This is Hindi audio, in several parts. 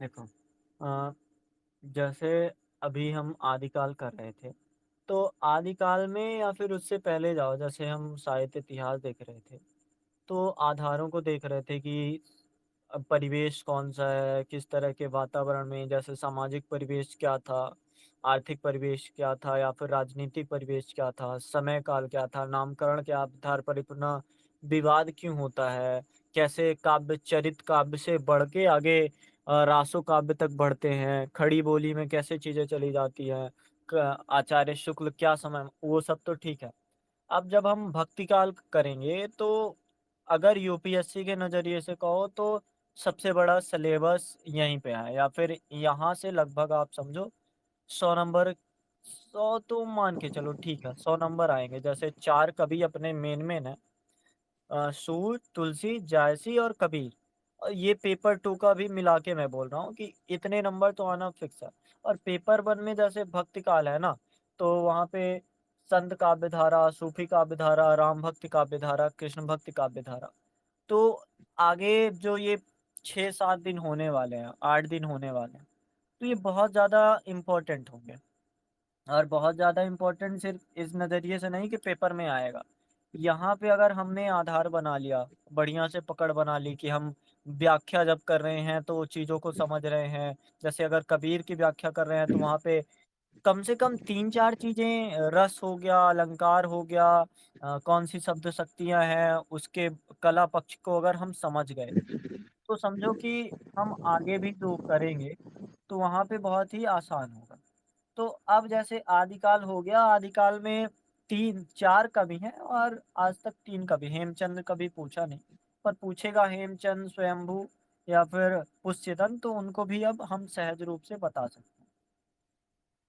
देखो, अ, जैसे अभी हम आदिकाल कर रहे थे, तो आदिकाल में या फिर उससे पहले जाओ, जैसे हम साहित्य इतिहास देख रहे थे, तो आधारों को देख रहे थे कि परिवेश कौन-सा है, किस तरह के वातावरण में, जैसे सामाजिक परिवेश क्या था, आर्थिक परिवेश क्या था या फिर राजनीतिक परिवेश क्या था, समय काल क्या था, नामकरण के आधार पर इतना विवाद क्यों होता है, कैसे काव्य चरित काव्य से बढ़ के आगे रासो काव्य तक बढ़ते हैं, खड़ी बोली में कैसे चीज़ें चली जाती हैं, क आचार्य शुक्ल क्या समय वो सब तो ठीक है। अब जब हम भक्ति काल करेंगे तो अगर यूपीएससी के नज़रिए से कहो तो सबसे बड़ा सिलेबस यहीं पे है या फिर यहाँ से लगभग आप समझो 100 नंबर 100 तो मान के चलो ठीक है 100 नंबर आएँगे। जैसे 4 कवि अपने मेन हैं, सूर, तुलसी, जायसी और कबीर। और ये पेपर 2 का भी मिला के मैं बोल रहा हूँ कि इतने नंबर तो आना फिक्स है। और पेपर 1 में जैसे भक्ति काल है ना, तो वहाँ पे संत काव्य धारा, सूफी काव्य धारा, राम भक्ति काव्य धारा, कृष्ण भक्ति काव्य धारा। तो आगे जो ये 6-7 दिन होने वाले हैं, 8 दिन होने वाले हैं, तो ये बहुत ज़्यादा इम्पोर्टेंट होंगे। और बहुत ज़्यादा इम्पोर्टेंट सिर्फ़ इस नज़रिए से नहीं कि पेपर में आएगा। यहाँ पे अगर हमने आधार बना लिया, बढ़िया से पकड़ बना ली कि हम व्याख्या जब कर रहे हैं तो चीज़ों को समझ रहे हैं। जैसे अगर कबीर की व्याख्या कर रहे हैं तो वहाँ पे कम से कम 3-4 चीज़ें रस हो गया, अलंकार हो गया, कौन-सी शब्द शक्तियाँ हैं, उसके कला पक्ष को अगर हम समझ गए, तो समझो कि हम आगे भी जो करेंगे, तो वहाँ पे बहुत ही आसान होगा। तो अब जैसे आदिकाल हो गया, आदिकाल में 3-4 कवि हैं और आज तक 3 कवि, हेमचंद्र कभी पूछा नहीं, पर पूछेगा हेमचंद, स्वयंभू या फिर पुष्यदंत तो उनको भी अब हम सहज रूप से बता सकते हैं।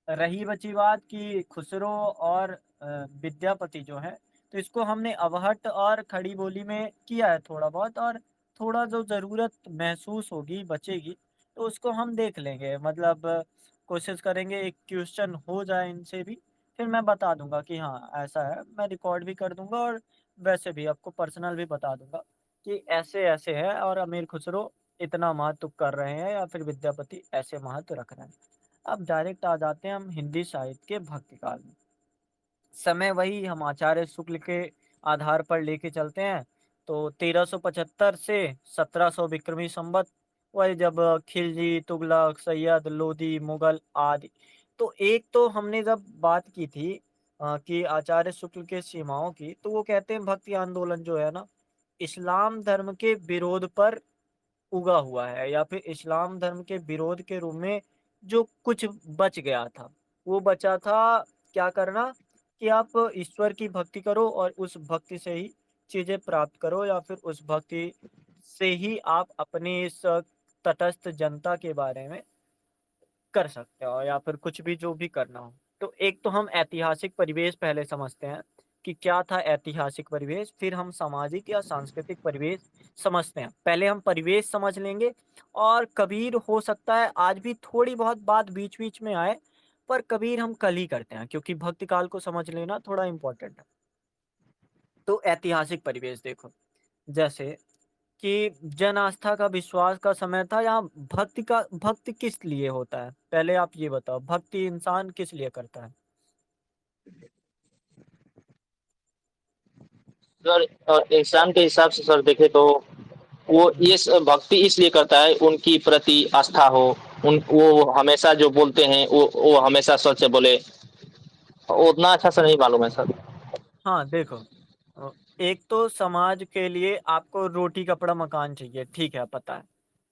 रही बची बात कि खुसरो और विद्यापति जो हैं, तो इसको हमने अवहट्ठ और खड़ी बोली में किया है थोड़ा बहुत और थोड़ा जो ज़रूरत महसूस होगी, बचेगी, तो उसको हम देख लेंगे। मतलब कोशिश करेंगे एक क्वेश्चन हो जाए इनसे भी, फिर मैं बता दूँगा कि हाँ, ऐसा है। मैं रिकॉर्ड भी कर दूँगा और वैसे भी आपको पर्सनल भी बता दूँगा कि ऐसे-ऐसे है और अमीर खुसरो इतना महत्व कर रहे हैं या फिर विद्यापति ऐसे महत्व रख रहे हैं। अब डायरेक्ट आ जाते हैं हम हिंदी साहित्य के भक्ति काल में। समय वही हम आचार्य शुक्ल के आधार पर लेके चलते हैं, तो 1375 से 1700 विक्रमी संवत वही जब खिलजी, तुगलक, सैयद, लोदी, मुगल आदि। तो एक तो हमने जब बात की थी कि आचार्य शुक्ल के सीमाओं की, तो वो कहते हैं भक्ति आंदोलन जो है ना, इस्लाम धर्म के विरोध पर उगा हुआ है या फिर इस्लाम धर्म के विरोध के रूप में जो कुछ बच गया था, वो बचा था क्या करना कि आप ईश्वर की भक्ति करो और उस भक्ति से ही चीज़ें प्राप्त करो या फिर उस भक्ति से ही आप अपनी इस तटस्थ जनता के बारे में कर सकते हो या फिर कुछ भी जो भी करना हो। तो एक तो हम ऐतिहासिक परिवेश पहले समझते हैं कि क्या था ऐतिहासिक परिवेश, फिर हम सामाजिक या सांस्कृतिक परिवेश समझते हैं। पहले हम परिवेश समझ लेंगे और कबीर हो सकता है आज भी थोड़ी बहुत बात बीच-बीच में आए, पर कबीर हम कल ही करते हैं क्योंकि भक्ति काल को समझ लेना थोड़ा इम्पोर्टेंट है। तो ऐतिहासिक परिवेश देखो, जैसे कि जन आस्था का विश्वास का समय था यहाँ भक्ति किस लिए होता है? पहले आप ये बताओ, भक्ति इंसान किस लिए करता है? सर इंसान के हिसाब से सर देखे तो वो भक्ति इसलिए करता है उनकी प्रति आस्था हो। उन वो हमेशा जो बोलते हैं वो हमेशा सच बोले। उतना अच्छा से नहीं मालूम है सर। हाँ, देखो एक तो समाज के लिए आपको रोटी, कपड़ा, मकान चाहिए, ठीक है, पता है।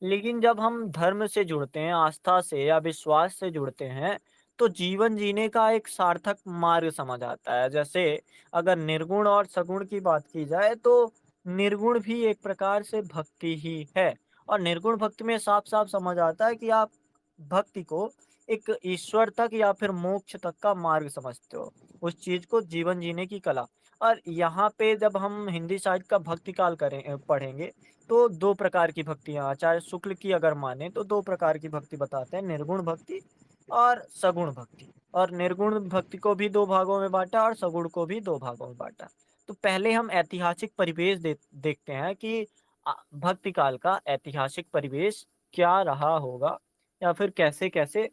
लेकिन जब हम धर्म से जुड़ते हैं, आस्था से या विश्वास से जुड़ते हैं, तो जीवन जीने का एक सार्थक मार्ग समझ आता है। जैसे अगर निर्गुण और सगुण की बात की जाए, तो निर्गुण भी एक प्रकार से भक्ति ही है और निर्गुण भक्ति में साफ-साफ समझ आता है कि आप भक्ति को एक ईश्वर तक या फिर मोक्ष तक का मार्ग समझते हो। उस चीज़ को जीवन जीने की कला। और यहाँ पे जब हम हिंदी साहित्य का भक्ति काल पढ़ेंगे, तो 2 प्रकार की भक्तियाँ आचार्य शुक्ल की अगर माने तो 2 प्रकार की भक्ति बताते हैं, निर्गुण भक्ति और सगुण भक्ति। और निर्गुण भक्ति को भी 2 भागों में बाँटा और सगुण को भी 2 भागों में बाँटा। तो पहले हम ऐतिहासिक परिवेश देखते हैं कि भक्ति काल का ऐतिहासिक परिवेश क्या रहा होगा या फिर कैसे-कैसे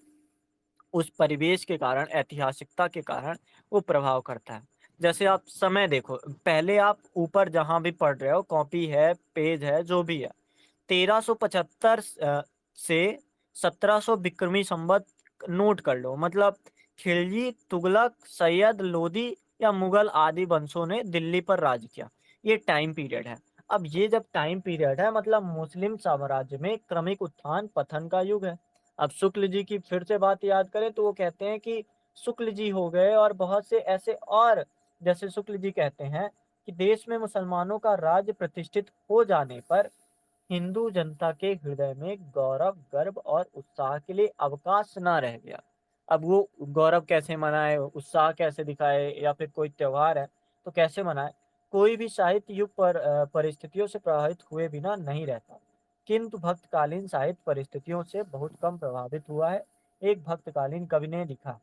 उस परिवेश के कारण, ऐतिहासिकता के कारण वो प्रभाव करता है। जैसे आप समय देखो, पहले आप ऊपर जहाँ भी पढ़ रहे हो, कॉपी है, पेज है, जो भी है, 1375 से 1700 बिक्रमी संवत नोट कर लो। मतलब खिलजी, तुगलक, सैयद, लोदी या मुगल आदि वंशों ने दिल्ली पर राज किया। ये टाइम पीरियड है। अब ये जब टाइम पीरियड है, मतलब मुस्लिम साम्राज्य में क्रमिक उत्थान पतन का युग है। अब शुक्ल जी की फिर से बात याद करें तो वो कहते हैं कि शुक्ल जी हो गए और बहुत से ऐसे और, जैसे शुक्ल जी कहते हैं कि देश में मुसलमानों का राज्य प्रतिष्ठित हो जाने पर हिंदू जनता के हृदय में गौरव, गर्व और उत्साह के लिए अवकाश ना रह गया। अब वो गौरव कैसे मनाए, उत्साह कैसे दिखाए, या फिर कोई त्योहार है तो कैसे मनाए, कोई भी साहित्य युग पर परिस्थितियों से प्रभावित हुए बिना नहीं रहता। किंतु भक्तकालीन साहित्य परिस्थितियों से बहुत कम प्रभावित हुआ है। एक भक्तकालीन कवि ने लिखा,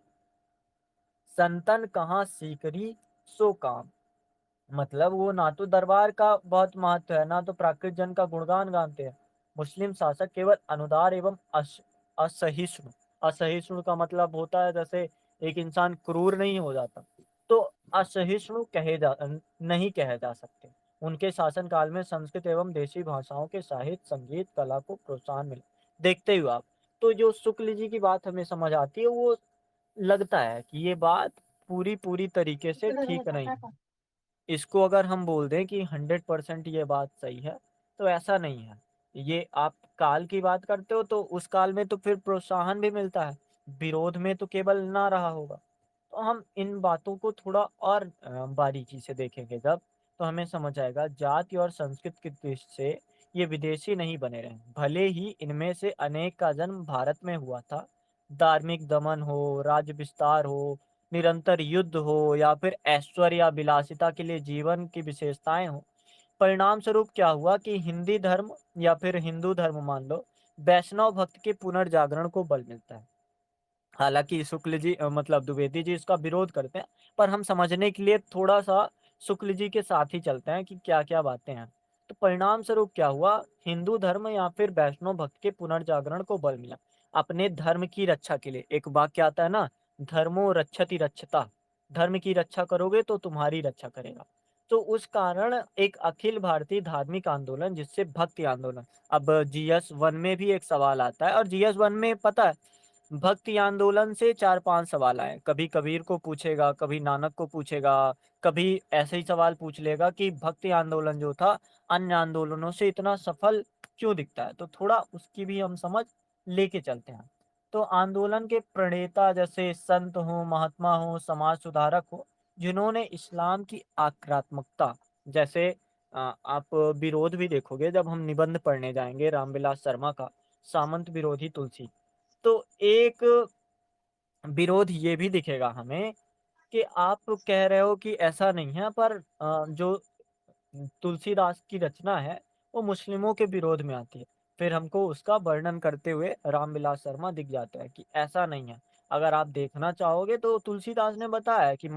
संतन कहाँ सीकरी सो काम। मतलब वो ना तो दरबार का बहुत महत्व है, ना तो प्राकृत जन का गुणगान गाते हैं। मुस्लिम शासक केवल अनुदार एवं असहिष्णु, असहिष्णु का मतलब होता है जैसे एक इंसान क्रूर नहीं हो जाता, तो असहिष्णु नहीं कहे जा सकते। उनके शासन काल में संस्कृत एवं देशी भाषाओं के साहित्य, संगीत, कला को प्रोत्साहन मिला। देखते ही हो आप। तो जो शुक्ल जी की बात हमें समझ आती है, वो लगता है कि ये बात पूरी पूरी तरीके से ठीक नहीं है। इसको अगर हम बोल दें कि 100% ये बात सही है, तो ऐसा नहीं है। ये आप काल की बात करते हो तो उस काल में तो फिर प्रोत्साहन भी मिलता है, विरोध में तो केवल ना रहा होगा। तो हम इन बातों को थोड़ा और बारीकी से देखेंगे जब, तो हमें समझ आएगा जाति और संस्कृति की दृष्टि से ये विदेशी नहीं बने रहे। भले ही इनमें से अनेक का जन्म भारत में हुआ था, धार्मिक दमन हो, राज्य विस्तार हो, निरंतर युद्ध हो या फिर ऐश्वर्य या विलासिता के लिए जीवन की विशेषताएं हो, परिणाम स्वरूप क्या हुआ कि हिंदी धर्म या फिर हिंदू धर्म मान लो, वैष्णव भक्त के पुनर्जागरण को बल मिलता है। हालाँकि शुक्ल जी मतलब द्विवेदी जी इसका विरोध करते हैं, पर हम समझने के लिए थोड़ा-सा शुक्ल जी के साथ ही चलते हैं कि क्या-क्या बातें हैं। तो परिणाम स्वरूप क्या हुआ, हिंदू धर्म या फिर वैष्णव भक्त के पुनर्जागरण को बल मिला। अपने धर्म की रक्षा के लिए एक वाक्य आता है ना, धर्मो रक्षति रक्षता, धर्म की रक्षा करोगे तो तुम्हारी रक्षा करेगा। तो उस कारण एक अखिल भारतीय धार्मिक आंदोलन जिससे भक्ति आंदोलन। अब जीएस 1 में भी एक सवाल आता है और जीएस 1 में पता है भक्ति आंदोलन से 4-5 सवाल आए। कभी कबीर को पूछेगा, कभी नानक को पूछेगा, कभी ऐसे ही सवाल पूछ लेगा कि भक्ति आंदोलन जो था अन्य आंदोलनों से इतना सफल क्यों दिखता है? तो थोड़ा उसकी भी हम समझ लेके चलते हैं। तो आंदोलन के प्रणेता जैसे संत हों, महात्मा हों, समाज सुधारक हों, जिन्होंने इस्लाम की आक्रात्मकता, जैसे आप विरोध भी देखोगे जब हम निबंध पढ़ने जाएँगे रामविलास शर्मा का, सामंत विरोधी तुलसी। तो एक विरोध ये भी दिखेगा हमें कि आप कह रहे हो कि ऐसा नहीं है, पर जो तुलसीदास की रचना है वो मुस्लिमों के विरोध में आती है। फिर हमको उसका वर्णन करते हुए रामविलास शर्मा दिख जाता है कि ऐसा नहीं है। अगर आप देखना चाहोगे तो तुलसीदास ने बताया है कि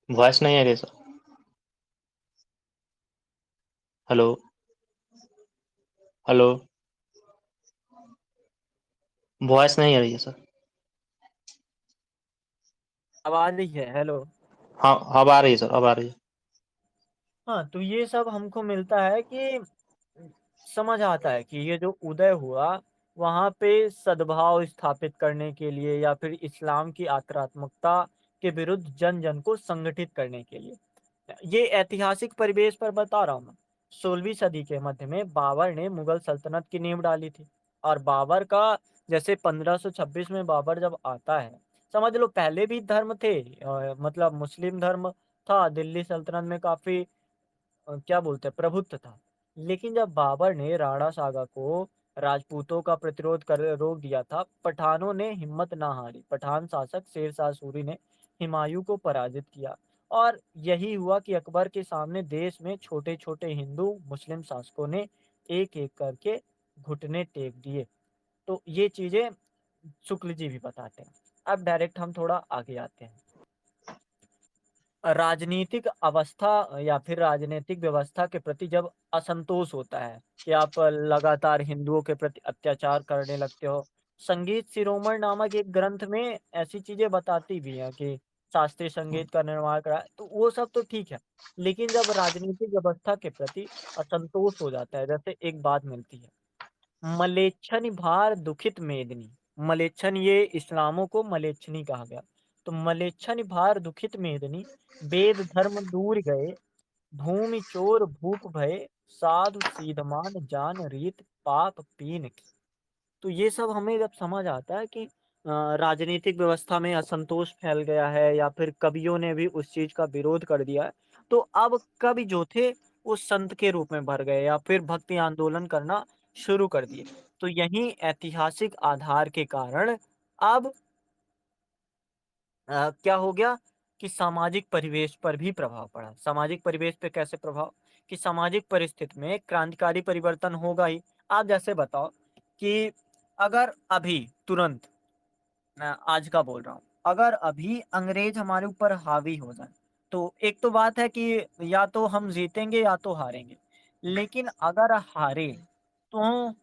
वॉइस नहीं आ रही सर। हेलो। हेलो। वॉइस नहीं आ रही है सर। आवाज ही है। हेलो। हाँ, अब आ रही है सर, अब आ रही है। हाँ, तो ये सब हमको मिलता है कि समझ आता है कि ये जो उदय हुआ, वहाँ पे सद्भाव स्थापित करने के लिए या फिर इस्लाम की आक्रात्मकता के विरुद्ध जन-जन को संगठित करने के लिए। ये ऐतिहासिक परिवेश पर बता रहा हूँ मैं। 16वीं सदी के मध्य में बाबर ने मुगल सल्तनत की नींव डाली थी और बाबर का, जैसे 1526 में बाबर जब आता है, समझ लो पहले भी धर्म थे, मतलब मुस्लिम धर्म था, दिल्ली सल्तनत में काफ़ी क्या बोलते हैं प्रभुत्व था। लेकिन जब बाबर ने राणा सागा को राजपूतों का प्रतिरोध कर रोक दिया था, पठानों ने हिम्मत ना हारी। पठान शासक शेर शाह सूरी ने हुमायूं को पराजित किया और यही हुआ कि अकबर के सामने देश में छोटे छोटे हिंदू मुस्लिम शासकों ने एक एक करके घुटने टेक दिए। तो ये चीजें शुक्ल जी भी बताते हैं। अब डायरेक्ट हम थोड़ा आगे आते हैं। राजनीतिक अवस्था या फिर राजनीतिक व्यवस्था के प्रति जब असंतोष होता है कि आप लगातार हिंदुओं के प्रति अत्याचार करने लगते हो। संगीत शिरोमणि नामक एक ग्रंथ में ऐसी चीज़ें बताती भी हैं कि शास्त्रीय संगीत का निर्माण करा तो वो सब तो ठीक है। लेकिन जब राजनीतिक व्यवस्था के प्रति असंतोष हो जाता है, जैसे एक बात मिलती है, मलेच्छन भार दुखित मेदिनी। मलेच्छन ये इस्लामों को मलेच्छनी कहा गया। तो मलेच्छन भार दुखित मेदिनी, वेद धर्म दूर गए, भूमि चोर भूप भये, साधु सीधमान जान रीत पाप पीन की। तो ये सब हमें जब समझ आता है कि राजनीतिक व्यवस्था में असंतोष फैल गया है या फिर कवियों ने भी उस चीज़ का विरोध कर दिया है, तो अब कवि जो थे वो संत के रूप में भर गए या फिर भक्ति आंदोलन करना शुरू कर दिए। तो यही ऐतिहासिक आधार के कारण अब क्या हो गया कि सामाजिक परिवेश पर भी प्रभाव पड़ा। सामाजिक परिवेश पे कैसे प्रभाव? कि सामाजिक परिस्थिति में क्रांतिकारी परिवर्तन होगा ही। आप जैसे बताओ कि अगर अभी तुरंत मैं आज का बोल रहा हूँ, अगर अभी अंग्रेज हमारे ऊपर हावी हो जाए, तो एक तो बात है कि या तो हम जीतेंगे या तो हारेंगे। लेकिन अगर हारे, तो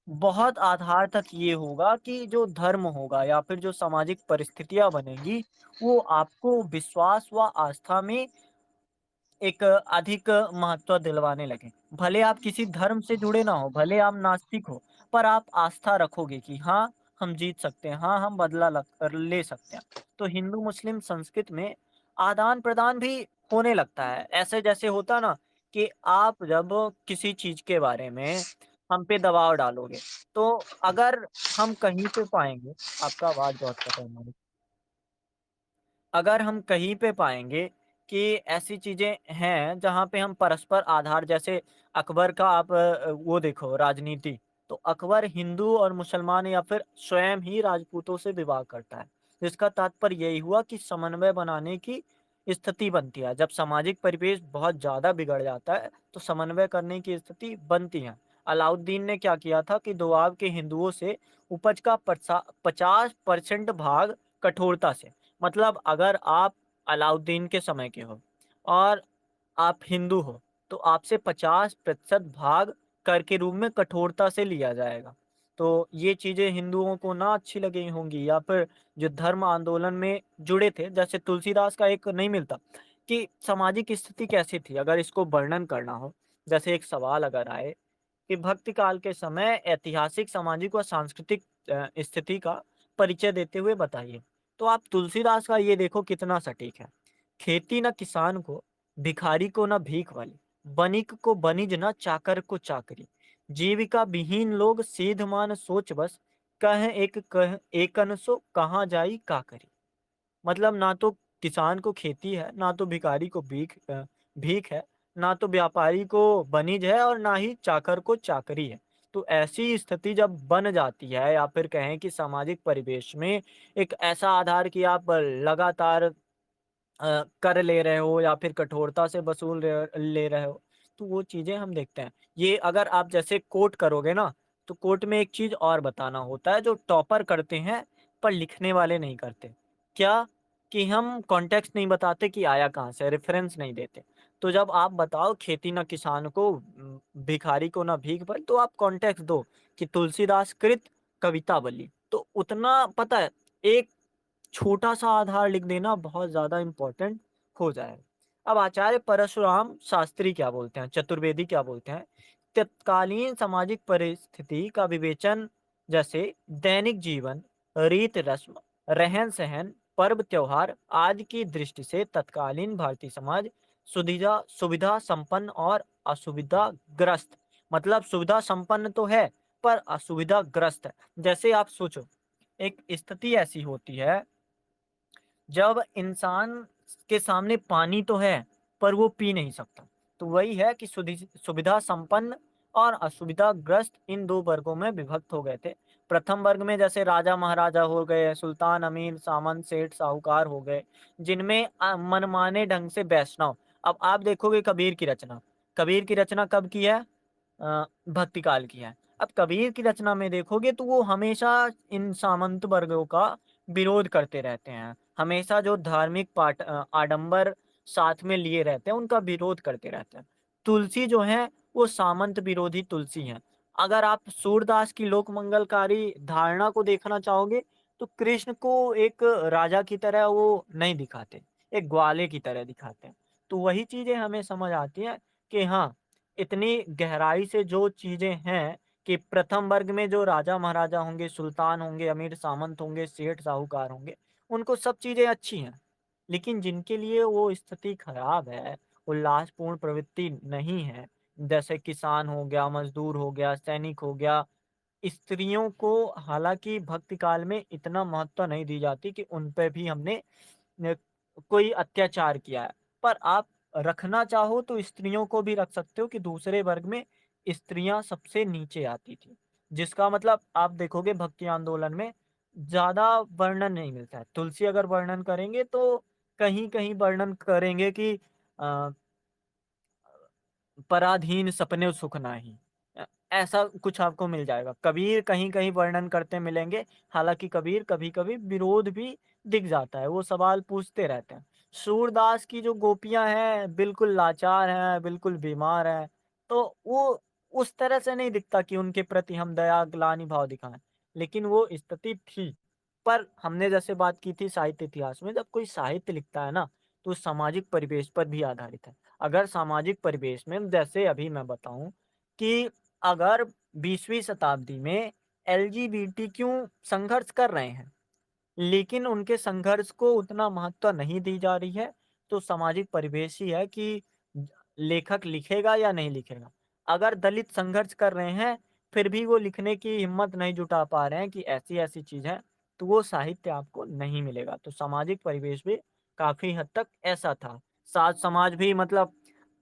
बहुत आधार तक ये होगा कि जो धर्म होगा या फिर जो सामाजिक परिस्थितियाँ बनेंगी, वो आपको विश्वास व आस्था में एक अधिक महत्व दिलवाने लगे। भले आप किसी धर्म से जुड़े ना हो, भले आप नास्तिक हो, पर आप आस्था रखोगे कि हाँ, हम जीत सकते हैं, हाँ, हम बदला ले सकते हैं। तो हिंदू-मुस्लिम संस्कृति में आदान-प्रदान भी होने लगता है। ऐसे जैसे होता ना कि आप जब किसी चीज़ के बारे में हम पे दबाव डालोगे, तो अगर हम कहीं पे पाएँगे आपका आवाज़ बहुत कट रहा है हमारी। अगर हम कहीं पे पाएँगे कि ऐसी चीज़ें हैं जहाँ पे हम परस्पर आधार जैसे अकबर का आप वो देखो राजनीति, तो अकबर हिंदू और मुसलमान या फिर स्वयं ही राजपूतों से विवाह करता है। जिसका तात्पर्य यही हुआ कि समन्वय बनाने की स्थिति बनती है। जब सामाजिक परिवेश बहुत ज़्यादा बिगड़ जाता है, तो समन्वय करने की स्थिति बनती है। अलाउद्दीन ने क्या किया था कि दोआब के हिंदुओं से उपज का 50% भाग कठोरता से, मतलब अगर आप अलाउद्दीन के समय के हो और आप हिंदू हो, तो आपसे 50% भाग कर के रूप में कठोरता से लिया जाएगा। तो ये चीज़ें हिंदुओं को ना अच्छी लगी होंगी या फिर जो धर्म आंदोलन में जुड़े थे, जैसे तुलसीदास का एक नहीं मिलता कि सामाजिक स्थिति कैसी थी? अगर इसको वर्णन करना हो, जैसे एक सवाल अगर आए कि भक्ति काल के समय ऐतिहासिक, सामाजिक व सांस्कृतिक स्थिति का परिचय देते हुए बताइए। तो आप तुलसीदास का ये देखो कितना सटीक है। खेती न किसान को, भिखारी को न भीख वाली, बनिक को बनिज न चाकर को चाकरी। जीविका विहीन लोग सीध मान सोच बस, कह एकन सो कहाँ जाई का करी। मतलब ना तो किसान को खेती है, ना तो भिखारी को भीख है, ना तो व्यापारी को वणिज है और ना ही चाकर को चाकरी है। तो ऐसी स्थिति जब बन जाती है या फिर कहें कि सामाजिक परिवेश में एक ऐसा आधार कि आप लगातार कर ले रहे हो या फिर कठोरता से वसूल ले रहे हो, तो वो चीज़ें हम देखते हैं। ये अगर आप जैसे कोट करोगे ना, तो कोट में एक चीज़ और बताना होता है जो टॉपर करते हैं, पर लिखने वाले नहीं करते। क्या? कि हम कॉन्टेक्स्ट नहीं बताते कि आया कहाँ से, रेफ़रेंस नहीं देते। तो जब आप बताओ खेती ना किसान को भिखारी को ना भीख भाई, तो आप कॉन्टेक्स्ट दो कि तुलसीदास कृत कवितावली। तो उतना पता है, एक छोटा-सा आधार लिख देना बहुत ज़्यादा इम्पोर्टेंट हो जाएगा। अब आचार्य परशुराम शास्त्री क्या बोलते हैं, चतुर्वेदी क्या बोलते हैं, तत्कालीन सामाजिक परिस्थिति का विवेचन जैसे दैनिक जीवन, रीत-रस्म, रहन-सहन, पर्व-त्योहार आदि की दृष्टि से तत्कालीन भारतीय समाज सुविधा संपन्न और असुविधाग्रस्त, मतलब सुविधा संपन्न तो है, पर असुविधाग्रस्त है। जैसे आप सोचो, एक स्थिति ऐसी होती है जब इंसान के सामने पानी तो है, पर वो पी नहीं सकता। तो वही है कि सुविधा संपन्न और असुविधाग्रस्त इन 2 वर्गों में विभक्त हो गए थे। प्रथम वर्ग में जैसे राजा-महाराजा हो गए, सुल्तान, अमीर, सामंत, सेठ, साहूकार हो गए, जिनमें मनमाने ढंग से वैष्णव। अब आप देखोगे कबीर की रचना। कबीर की रचना कब की है? भक्ति काल की है। अब कबीर की रचना में देखोगे तो वो हमेशा इन सामंत वर्गों का विरोध करते रहते हैं। हमेशा जो धार्मिक आडंबर साथ में लिए रहते हैं, उनका विरोध करते रहते हैं। तुलसी जो है, वो सामंत विरोधी तुलसी हैं। अगर आप सूरदास की लोक मंगलकारी धारणा को देखना चाहोगे, तो कृष्ण को एक राजा की तरह वो नहीं दिखाते, एक ग्वाले की तरह दिखाते हैं। तो वही चीज़ें हमें समझ आती हैं कि हाँ, इतनी गहराई से जो चीज़ें हैं कि प्रथम वर्ग में जो राजा-महाराजा होंगे, सुल्तान होंगे, अमीर सामंत होंगे, सेठ साहूकार होंगे, उनको सब चीज़ें अच्छी हैं। लेकिन जिनके लिए वो स्थिति खराब है, उल्लासपूर्ण प्रवृत्ति नहीं है, जैसे किसान हो गया, मज़दूर हो गया, सैनिक हो गया, स्त्रियों को हालाँकि भक्ति काल में इतना महत्व नहीं दी जाती कि उन पे भी हमने न कोई अत्याचार किया है। पर आप रखना चाहो तो स्त्रियों को भी रख सकते हो कि दूसरे वर्ग में स्त्रियाँ सबसे नीचे आती थी। जिसका मतलब आप देखोगे भक्ति आंदोलन में ज़्यादा वर्णन नहीं मिलता है। तुलसी अगर वर्णन करेंगे तो कहीं-कहीं वर्णन करेंगे कि अ पराधीन सपने सुख नाही। ऐसा कुछ आपको मिल जाएगा। कबीर कहीं-कहीं वर्णन करते मिलेंगे, हालाँकि कबीर कभी-कभी विरोध भी दिख जाता है, वो सवाल पूछते रहते हैं। सूरदास की जो गोपियाँ हैं, बिल्कुल लाचार हैं, बिल्कुल बीमार हैं, तो वो उस तरह से नहीं दिखता कि उनके प्रति हम दया, ग्लानि भाव दिखाएँ, लेकिन वो स्थिति थी। पर हमने जैसे बात की थी साहित्य इतिहास में, जब कोई साहित्य लिखता है ना, तो सामाजिक परिवेश पर भी आधारित है। अगर सामाजिक परिवेश में जैसे अभी मैं बताऊँ कि अगर 20वीं शताब्दी में एलजीबीटीक्यू संघर्ष कर रहे हैं, लेकिन उनके संघर्ष को उतना महत्व नहीं दी जा रही है, तो सामाजिक परिवेश ही है कि लेखक लिखेगा या नहीं लिखेगा। अगर दलित संघर्ष कर रहे हैं, फिर भी वो लिखने की हिम्मत नहीं जुटा पा रहे हैं कि ऐसी-ऐसी चीज़ है, तो वो साहित्य आपको नहीं मिलेगा। तो सामाजिक परिवेश भी काफ़ी हद तक ऐसा था। साध समाज भी मतलब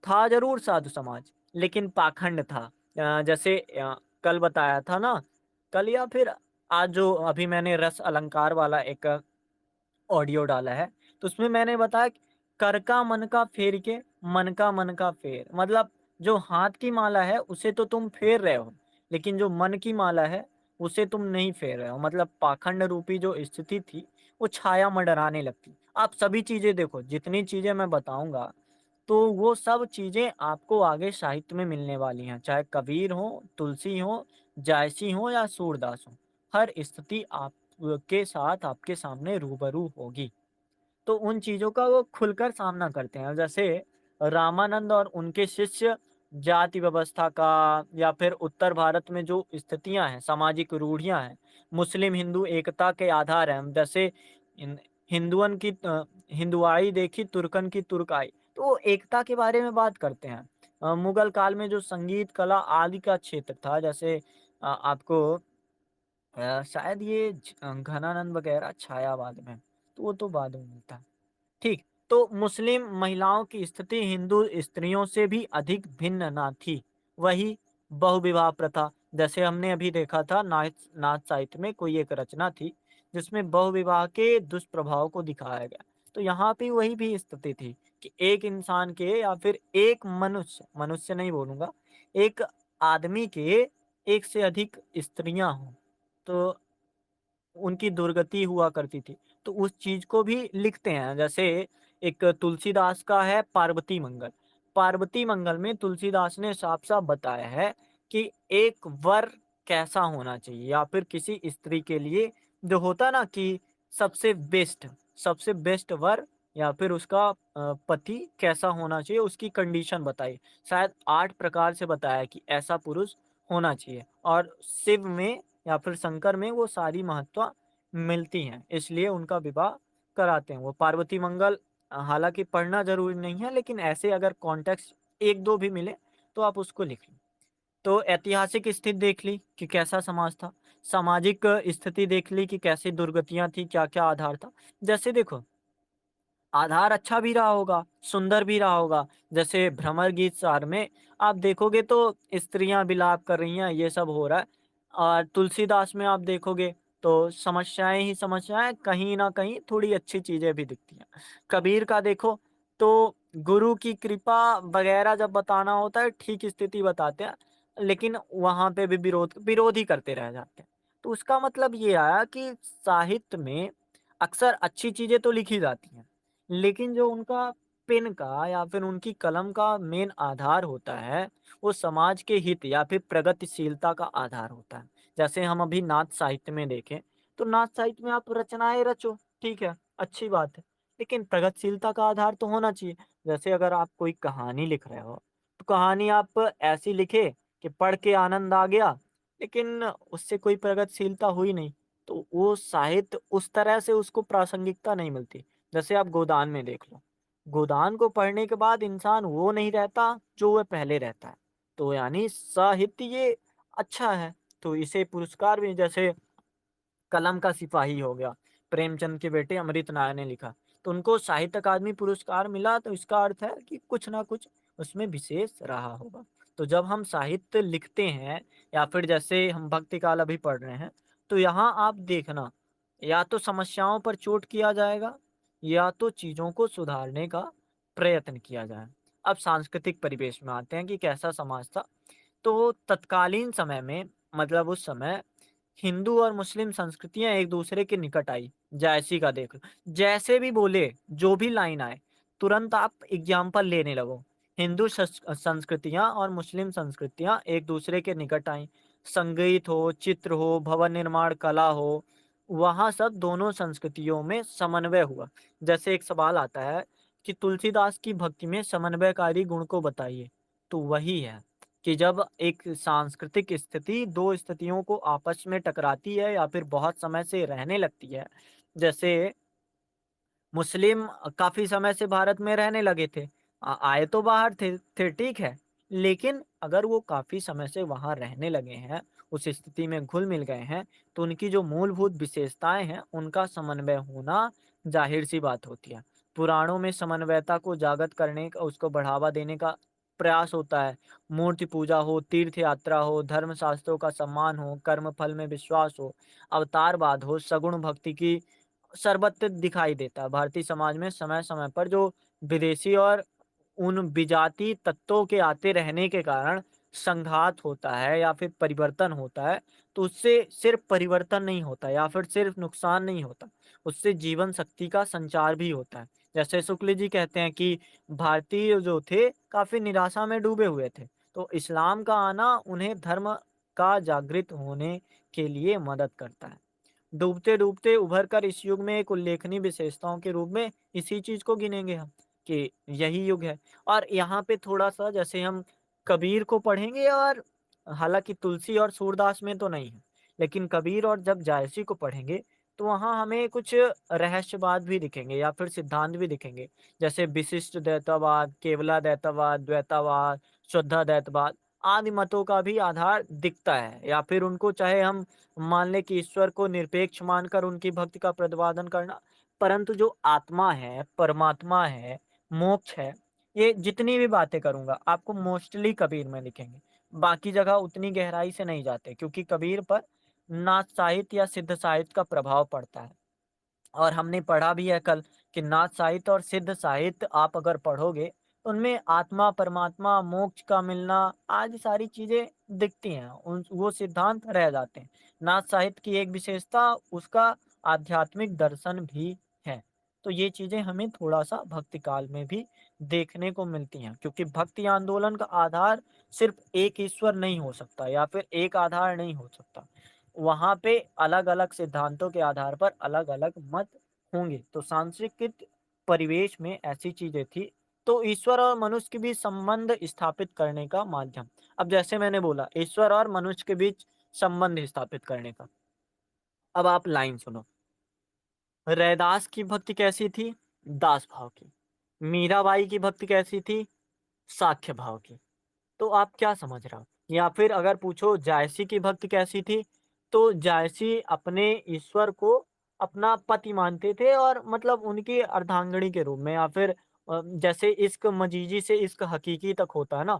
था ज़रूर साधु समाज, लेकिन पाखंड था। जैसे कल बताया था ना, कल या फिर आज जो अभी मैंने रस अलंकार वाला एक ऑडियो डाला है, तो उसमें मैंने बताया कि कर का मन का फेर के, मन का फेर। मतलब जो हाथ की माला है, उसे तो तुम फेर रहे हो, लेकिन जो मन की माला है, उसे तुम नहीं फेर रहे हो। मतलब पाखंड रूपी जो स्थिति थी, वो छाया मंडराने लगती। आप सभी चीज़ें देखो, जितनी चीज़ें मैं बताऊँगा, तो वो सब चीज़ें आपको आगे साहित्य में मिलने वाली हैं, चाहे कबीर हो, तुलसी हो, जायसी हो या सूरदास हो। हर स्थिति आप के साथ आपके सामने रूबरू होगी। तो उन चीज़ों का वो खुलकर सामना करते हैं। जैसे रामानंद और उनके शिष्य जाति व्यवस्था का या फिर उत्तर भारत में जो स्थितियाँ हैं, सामाजिक रूढ़ियाँ हैं, मुस्लिम हिंदू एकता के आधार हैं। जैसे इन हिंदुअन की हिंदुआई देखी तुर्कन की तुर्काई, तो वो एकता के बारे में बात करते हैं। मुगल काल में जो संगीत, कला आदि का क्षेत्र था, जैसे आपको शायद ये घनानंद वगैरह छायावाद में, तो वो तो बाद में मिलता है। ठीक, तो मुस्लिम महिलाओं की स्थिति हिंदू स्त्रियों से भी अधिक भिन्न ना थी। वही बहुविवाह प्रथा, जैसे हमने अभी देखा था नाच नाच साहित्य में कोई एक रचना थी, जिसमें बहुविवाह के दुष्प्रभाव को दिखाया गया। तो यहाँ पे वही भी स्थिति थी कि एक इंसान के या फिर एक मनुष्य, मनुष्य नहीं बोलूँगा, एक आदमी के एक से अधिक स्त्रियाँ हों, तो उनकी दुर्गति हुआ करती थी। तो उस चीज़ को भी लिखते हैं। जैसे एक तुलसीदास का है पार्वती मंगल। पार्वती मंगल में तुलसीदास ने साफ-साफ बताया है कि एक वर कैसा होना चाहिए या फिर किसी स्त्री के लिए जो होता ना कि सबसे सबसे बेस्ट वर या फिर उसका पति कैसा होना चाहिए, उसकी कंडीशन बताई। शायद 8 प्रकार से बताया कि ऐसा पुरुष होना चाहिए और शिव में या फिर शंकर में वो सारी महत्ता मिलती हैं, इसलिए उनका विवाह कराते हैं। वो पार्वती मंगल हालाँकि पढ़ना ज़रूरी नहीं है, लेकिन ऐसे अगर कॉन्टेक्स्ट 1-2 भी मिले, तो आप उसको लिख लें। तो ऐतिहासिक स्थिति देख ली कि कैसा समाज था, सामाजिक स्थिति देख ली कि कैसी दुर्गतियाँ थी, क्या-क्या आधार था। जैसे देखो आधार अच्छा भी रहा होगा, सुंदर भी रहा होगा। जैसे भ्रमर गीत सार में आप देखोगे तो स्त्रियाँ विलाप कर रही हैं, ये सब हो रहा है। और तुलसीदास में आप देखोगे तो समस्याएँ ही समस्याएँ, कहीं न कहीं थोड़ी अच्छी चीज़ें भी दिखती हैं। कबीर का देखो तो गुरु की कृपा वगैरह जब बताना होता है, ठीक स्थिति बताते हैं, लेकिन वहाँ पे भी विरोध विरोध ही करते रह जाते हैं। तो उसका मतलब ये आया कि साहित्य में अक्सर अच्छी चीज़ें तो लिखी जाती हैं, लेकिन जो उनका पेन का या फिर उनकी कलम का मेन आधार होता है, वो समाज के हित या फिर प्रगतिशीलता का आधार होता है। जैसे हम अभी नाथ साहित्य में देखें, तो नाथ साहित्य में आप रचनाएँ रचो, ठीक है, अच्छी बात है, लेकिन प्रगतिशीलता का आधार तो होना चाहिए। जैसे अगर आप कोई कहानी लिख रहे हो, तो कहानी आप ऐसी लिखें कि पढ़ के आनंद आ गया, लेकिन उससे कोई प्रगतिशीलता हुई नहीं। तो वो साहित्य उस तरह से उसको प्रासंगिकता नहीं मिलती। जैसे आप गोदान में देख लो, गोदान को पढ़ने के बाद इंसान वो नहीं रहता जो वह पहले रहता है। तो यानी साहित्य ये अच्छा है, तो इसे पुरस्कार भी जैसे कलम का सिपाही हो गया, प्रेमचंद के बेटे अमृत नायर ने लिखा, तो उनको साहित्य अकादमी पुरस्कार मिला तो इसका अर्थ है कि कुछ ना कुछ उसमें विशेष रहा होगा। तो जब हम साहित्य लिखते हैं या फिर जैसे हम भक्ति काल अभी पढ़ रहे हैं, तो यहाँ आप देखना, या तो समस्याओं पर चोट किया जाएगा या तो चीज़ों को सुधारने का प्रयत्न किया जाए। अब सांस्कृतिक परिवेश में आते हैं कि कैसा समाज था। तो तत्कालीन समय में, मतलब उस समय हिंदू और मुस्लिम संस्कृतियाँ एक-दूसरे के निकट आई। जैसी का देख लो, जैसे भी बोले, जो भी लाइन आए, तुरंत आप एग्ज़ाम्पल लेने लगो। हिंदू संस्कृतियाँ और मुस्लिम संस्कृतियाँ एक-दूसरे के निकट आईं। संगीत हो, चित्र हो, भवन निर्माण कला हो, वहाँ सब दोनों संस्कृतियों में समन्वय हुआ। जैसे एक सवाल आता है कि तुलसीदास की भक्ति में समन्वयकारी गुण को बताइए, तो वही है कि जब एक सांस्कृतिक स्थिति 2 स्थितियों को आपस में टकराती है या फिर बहुत समय से रहने लगती है, जैसे मुस्लिम काफ़ी समय से भारत में रहने लगे थे। आए तो बाहर थे ठीक है, लेकिन अगर वो काफ़ी समय से वहाँ रहने लगे हैं, उस स्थिति में घुल-मिल गए हैं, तो उनकी जो मूलभूत विशेषताएँ हैं, उनका समन्वय होना ज़ाहिर-सी बात होती है। पुराणों में समन्वयता को जागृत करने का, उसको बढ़ावा देने का प्रयास होता है। मूर्ति पूजा हो, तीर्थ यात्रा हो, धर्मशास्त्रों का सम्मान हो, कर्म फल में विश्वास हो, अवतारवाद हो, सगुण भक्ति की सर्वत्र दिखाई देता है। भारतीय समाज में समय-समय पर जो विदेशी और उन विजातीय तत्वों के आते रहने के कारण संघात होता है या फिर परिवर्तन होता है, तो उससे सिर्फ़ परिवर्तन नहीं होता या फिर सिर्फ़ नुकसान नहीं होता, उससे जीवन शक्ति का संचार भी होता है। जैसे शुक्ल जी कहते हैं कि भारतीय जो थे काफ़ी निराशा में डूबे हुए थे, तो इस्लाम का आना उन्हें धर्म का जागृत होने के लिए मदद करता है। डूबते-डूबते उभर कर इस युग में एक उल्लेखनीय विशेषताओं के रूप में इसी चीज़ को गिनेंगे हम, कि यही युग है। और यहाँ पे थोड़ा-सा जैसे हम कबीर को पढ़ेंगे, और हालाँकि तुलसी और सूरदास में तो नहीं है, लेकिन कबीर और जब जायसी को पढ़ेंगे, तो वहाँ हमें कुछ रहस्यवाद भी दिखेंगे या फिर सिद्धांत भी दिखेंगे। जैसे विशिष्ट द्वैतवाद, केवलाद्वैतवाद, द्वैतवाद, शुद्धाद्वैतवाद आदि मतों का भी आधार दिखता है, या फिर उनको चाहे हम मान लें कि ईश्वर को निरपेक्ष मानकर उनकी भक्ति का प्रतिपादन करना, परंतु जो आत्मा है, परमात्मा है, मोक्ष है, ये जितनी भी बातें करूँगा, आपको मोस्टली कबीर में दिखेंगे। बाकी जगह उतनी गहराई से नहीं जाते, क्योंकि कबीर पर नाथ साहित्य या सिद्ध साहित्य का प्रभाव पड़ता है। और हमने पढ़ा भी है कल कि नाथ साहित्य और सिद्ध साहित्य आप अगर पढ़ोगे, तो उनमें आत्मा, परमात्मा, मोक्ष का मिलना आदि सारी चीज़ें दिखती हैं, उन वो सिद्धांत रह जाते हैं। नाथ साहित्य की एक विशेषता उसका आध्यात्मिक दर्शन भी है। तो ये चीज़ें हमें थोड़ा-सा भक्ति काल में भी देखने को मिलती हैं, क्योंकि भक्ति आंदोलन का आधार सिर्फ़ एक ईश्वर नहीं हो सकता या फिर एक आधार नहीं हो सकता। वहाँ पे अलग-अलग सिद्धांतों के आधार पर अलग-अलग मत होंगे। तो सांस्कृतिक परिवेश में ऐसी चीज़ें थी, तो ईश्वर और मनुष्य के बीच संबंध स्थापित करने का माध्यम। अब जैसे मैंने बोला ईश्वर और मनुष्य के बीच संबंध स्थापित करने का। अब आप लाइन सुनो। रैदास की भक्ति कैसी थी? दास भाव की। मीराबाई की भक्ति कैसी थी? साख्य भाव की। तो आप क्या समझ रहे हो? या फिर अगर पूछो जायसी की भक्ति कैसी थी? तो जायसी अपने ईश्वर को अपना पति मानते थे, और मतलब उनकी अर्धांगिनी के रूप में, या फिर जैसे इश्क मजीजी से इश्क हकीकी तक होता है ना,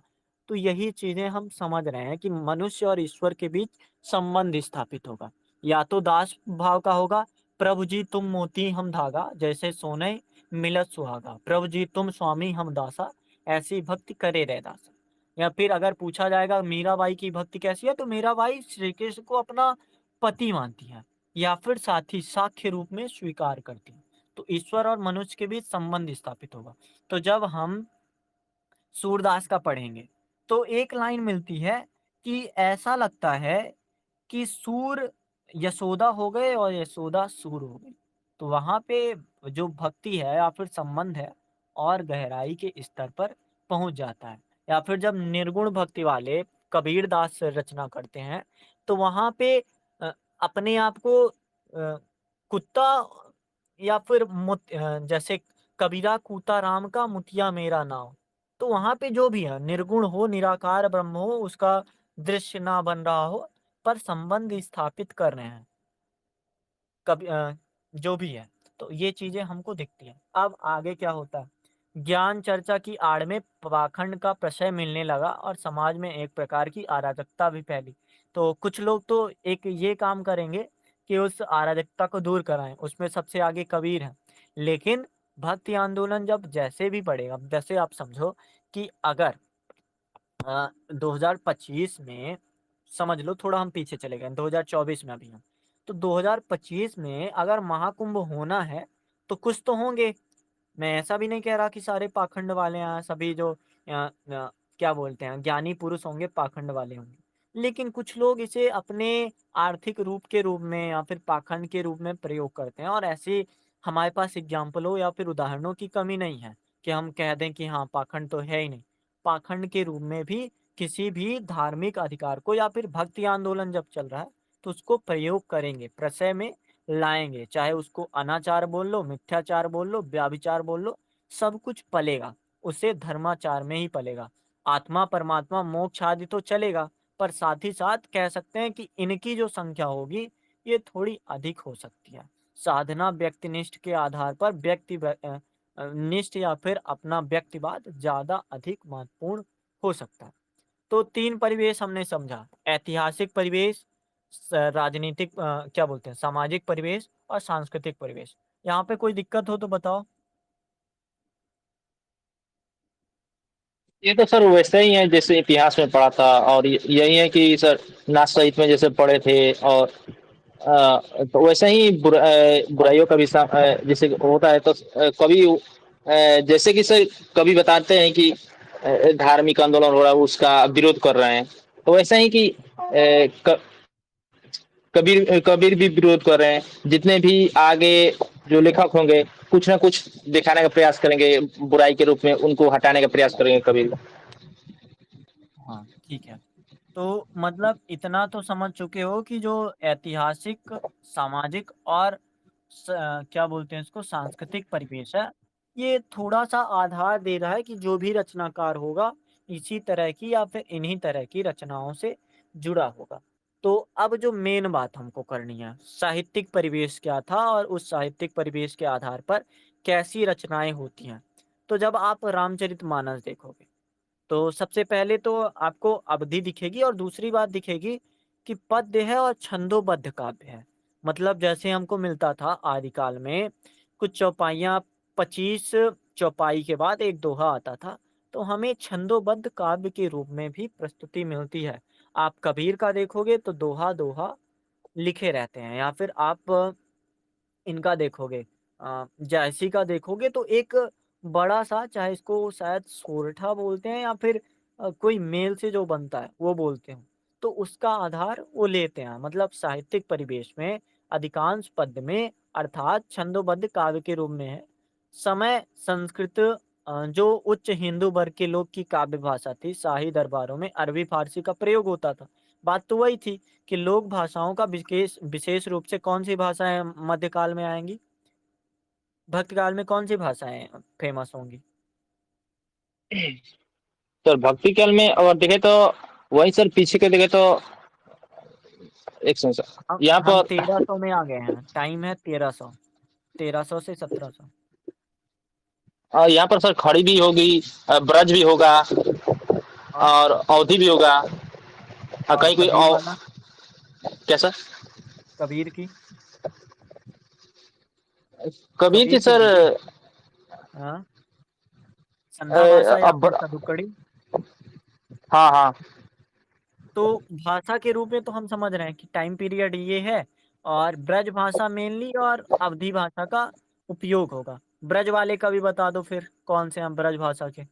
तो यही चीज़ें हम समझ रहे हैं कि मनुष्य और ईश्वर के बीच संबंध स्थापित होगा। या तो दास भाव का होगा, प्रभु जी तुम मोती हम धागा, जैसे सोने मिलत सुहागा, प्रभु जी तुम स्वामी हम दासा, ऐसी भक्ति करे रैदासा। या फिर अगर पूछा जाएगा मीराबाई की भक्ति कैसी है, तो मीराबाई श्री कृष्ण को अपना पति मानती हैं। या फिर साथी साक्ष्य रूप में स्वीकार करती हैं। तो ईश्वर और मनुष्य के बीच संबंध स्थापित होगा। तो जब हम सूरदास का पढ़ेंगे तो एक लाइन मिलती है कि ऐसा लगता है कि सूर यशोदा हो गए और यशोदा सूर हो गई। तो वहां पे जो भक्ति है या फिर संबंध है और गहराई के स्तर पर पहुंच जाता है। या फिर जब निर्गुण भक्ति वाले कबीर दास रचना करते हैं तो वहां पे अपने आप को कुत्ता या फिर जैसे कबीरा कूता राम का मुतिया मेरा नाम। तो वहां पे जो भी है निर्गुण हो निराकार ब्रह्म हो उसका दृश्य ना बन रहा हो पर संबंध स्थापित कर रहे हैं कभी जो भी है। तो ये चीजें हमको दिखती हैं। अब आगे क्या होता है, ज्ञान चर्चा की आड़ में पाखंड का प्रशय मिलने लगा और समाज में एक प्रकार की अराजकता भी फैली। तो कुछ लोग तो एक ये काम करेंगे कि उस अराजकता को दूर कराएं, उसमें सबसे आगे कबीर है। लेकिन भक्ति आंदोलन जब जैसे भी बढ़ेगा, जैसे आप समझो कि अगर 2025 में समझ लो, थोड़ा हम पीछे चले गए 2024 में अभी हम, तो 2025 में अगर महाकुंभ होना है तो कुछ तो होंगे। मैं ऐसा भी नहीं कह रहा कि सारे पाखंड वाले हैं, सभी जो क्या बोलते हैं ज्ञानी पुरुष होंगे पाखंड वाले होंगे। लेकिन कुछ लोग इसे अपने आर्थिक रूप के रूप में या फिर पाखंड के रूप में प्रयोग करते हैं। और ऐसे हमारे पास एग्जाम्पलों या फिर उदाहरणों की कमी नहीं है कि हम कह दें कि हाँ पाखंड तो है ही नहीं। पाखंड के रूप में भी किसी भी धार्मिक अधिकार को या फिर भक्ति आंदोलन जब चल रहा है तो उसको प्रयोग करेंगे, प्रशय में लाएंगे, चाहे उसको अनाचार बोल लो, मिथ्याचार बोल लो, व्याभिचार बोल लो, सब कुछ पलेगा, उसे धर्माचार में ही पलेगा। आत्मा परमात्मा मोक्ष आदि तो चलेगा, पर साथ ही साथ कह सकते हैं कि इनकी जो संख्या होगी ये थोड़ी अधिक हो सकती है। साधना व्यक्तिनिष्ठ के आधार पर निष्ठ या फिर अपना व्यक्तिवाद ज्यादा अधिक महत्वपूर्ण हो सकता है। तो तीन परिवेश हमने समझा, ऐतिहासिक परिवेश, राजनीतिक क्या बोलते हैं सामाजिक परिवेश और सांस्कृतिक परिवेश। यहाँ पे कोई दिक्कत हो तो बताओ। ये तो सर वैसे ही है जैसे इतिहास में पढ़ा था, और यही है कि सर नाथ सहित में जैसे पढ़े थे। और तो वैसे ही बुराइयों का भी जैसे होता है तो कभी जैसे कि सर कभी बताते हैं कि धार्मिक आंदोलन हो रहा है उसका विरोध कर रहे हैं, तो वैसा ही कि कबीर कबीर भी विरोध कर रहे हैं। जितने भी आगे जो लेखक होंगे कुछ ना कुछ दिखाने का प्रयास करेंगे, बुराई के रूप में उनको हटाने का प्रयास करेंगे कबीर। हाँ ठीक है। तो मतलब इतना तो समझ चुके हो कि जो ऐतिहासिक, सामाजिक और क्या बोलते हैं इसको सांस्कृतिक परिवेश है, ये थोड़ा सा आधार दे रहा है कि जो भी रचनाकार होगा इसी तरह की या फिर इन्हीं तरह की रचनाओं से जुड़ा होगा। तो अब जो मेन बात हमको करनी है, साहित्यिक परिवेश क्या था और उस साहित्यिक परिवेश के आधार पर कैसी रचनाएं होती हैं। तो जब आप रामचरितमानस देखोगे तो सबसे पहले तो आपको अवधि दिखेगी और दूसरी बात दिखेगी कि पद्य है और छंदोबद्ध काव्य है। मतलब जैसे हमको मिलता था आदिकाल में कुछ चौपाइयाँ, 25 चौपाई के बाद एक दोहा आता था। तो हमें छंदोबद्ध काव्य के रूप में भी प्रस्तुति मिलती है। आप कबीर का देखोगे तो दोहा दोहा लिखे रहते हैं, या फिर आप इनका देखोगे जायसी का देखोगे तो एक बड़ा सा, चाहे इसको शायद सोरठा बोलते हैं या फिर कोई मेल से जो बनता है वो बोलते हैं, तो उसका आधार वो लेते हैं। मतलब साहित्यिक परिवेश में अधिकांश पद्य में अर्थात छंदोबद्ध काव्य के रूप में है। समय संस्कृत जो उच्च हिंदू वर्ग के लोग की काव्य भाषा थी, शाही दरबारों में अरबी फारसी का प्रयोग होता था। बात तो वही थी कि लोक भाषाओं का विशेष विशेष रूप से कौन सी भाषाएं मध्यकाल में आएंगी, भक्त काल में कौन सी भाषाएं फेमस होंगी। सर भक्ति काल में और देखे तो वही सर पीछे के देखे तो एक सेकंड सर यहाँ हम पर 1300 में आ गए हैं, टाइम है 1300, 1300 से 1700। यहाँ पर सर खड़ी भी होगी, ब्रज भी होगा और और अवधि भी होगा। और कहीं कोई कबीर वाला, कैसा कबीर की, कबीर की कबीर की सर देखी। हाँ, संधा भाषा या अब फिर सदुकड़ी। हाँ हाँ तो भाषा के रूप में तो हम समझ रहे हैं कि टाइम पीरियड ये है और ब्रज भाषा मेनली और अवधी भाषा का उपयोग होगा। ब्रज वाले कवि बता दो फिर कौन से हैं ब्रज भाषा के।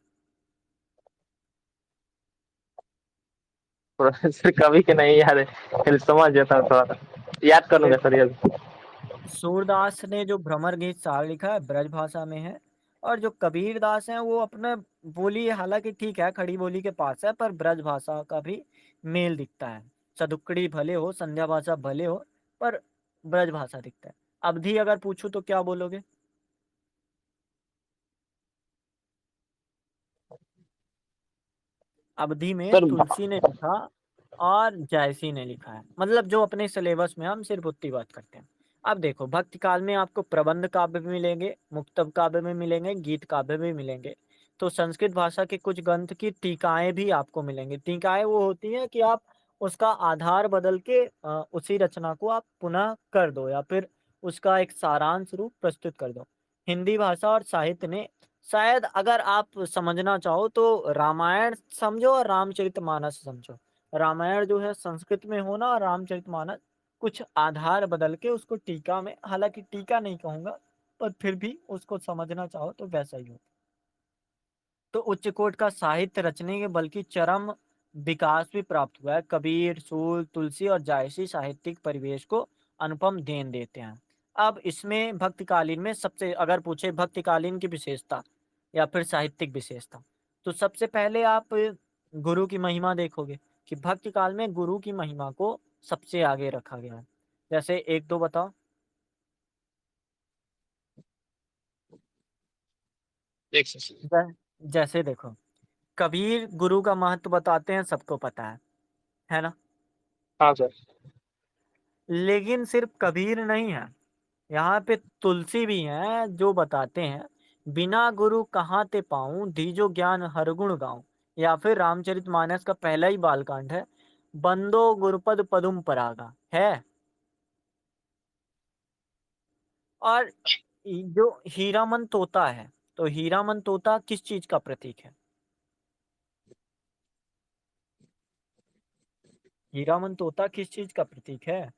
सर कभी के नहीं याद है, फिर समझ जाता हूँ थोड़ा, याद कर लूंगा देखो, सर ये। सूरदास ने जो भ्रमर गीत सार लिखा है ब्रज भाषा में है। और जो कबीर दास हैं वो अपने बोली, हालांकि ठीक है खड़ी बोली के पास है, पर ब्रज भाषा का भी मेल दिखता है। सदुक्कड़ी भले हो, संध्या भाषा भले हो, पर ब्रज भाषा दिखता है। अवधि अगर पूछूं तो क्या बोलोगे। अवधि में सर तुलसी ने लिखा और जायसी ने लिखा है, मतलब जो अपने सिलेबस में हम सिर्फ उतनी बात करते हैं। अब देखो, भक्ति काल में आपको प्रबंध काव्य भी मिलेंगे, मुक्तक काव्य में मिलेंगे, गीत काव्य भी मिलेंगे। तो संस्कृत भाषा के कुछ ग्रंथ की टीकाएं भी आपको मिलेंगी। टीकाएं वो होती हैं कि आप उसका आधार बदल के उसी रचना को आप पुनः कर दो या फिर उसका एक सारांश रूप प्रस्तुत कर दो। हिंदी भाषा और साहित्य ने शायद, अगर आप समझना चाहो तो रामायण समझो और रामचरितमानस समझो। रामायण जो है संस्कृत में होना और रामचरितमानस कुछ आधार बदल के उसको टीका में, हालांकि टीका नहीं कहूंगा, पर फिर भी उसको समझना चाहो तो वैसा ही हो। तो उच्च कोटि का साहित्य रचने के बल्कि चरम विकास भी प्राप्त हुआ है। कबीर, सूल, तुलसी और जायसी साहित्यिक परिवेश को अनुपम देन देते हैं। अब इसमें भक्तिकालीन में सबसे, अगर पूछे भक्तिकालीन की विशेषता या फिर साहित्यिक विशेषता, तो सबसे पहले आप गुरु की महिमा देखोगे कि भक्ति काल में गुरु की महिमा को सबसे आगे रखा गया है। जैसे एक दो बताओ। एक सेकंड। जैसे देखो, कबीर गुरु का महत्व बताते हैं, सबको पता है ना। हाँ सर। लेकिन सिर्फ कबीर नहीं है, यहाँ पे तुलसी भी है जो बताते हैं, बिना गुरु कहाँ ते पाऊं, दीजो ज्ञान हर गुण गाऊं। या फिर रामचरितमानस का पहला ही बालकांड है, बंदो गुरुपद पदुम परागा है। और जो हीरामन तोता है, तो हीरामन तोता किस चीज का प्रतीक है। हीरामन तोता किस चीज का प्रतीक है।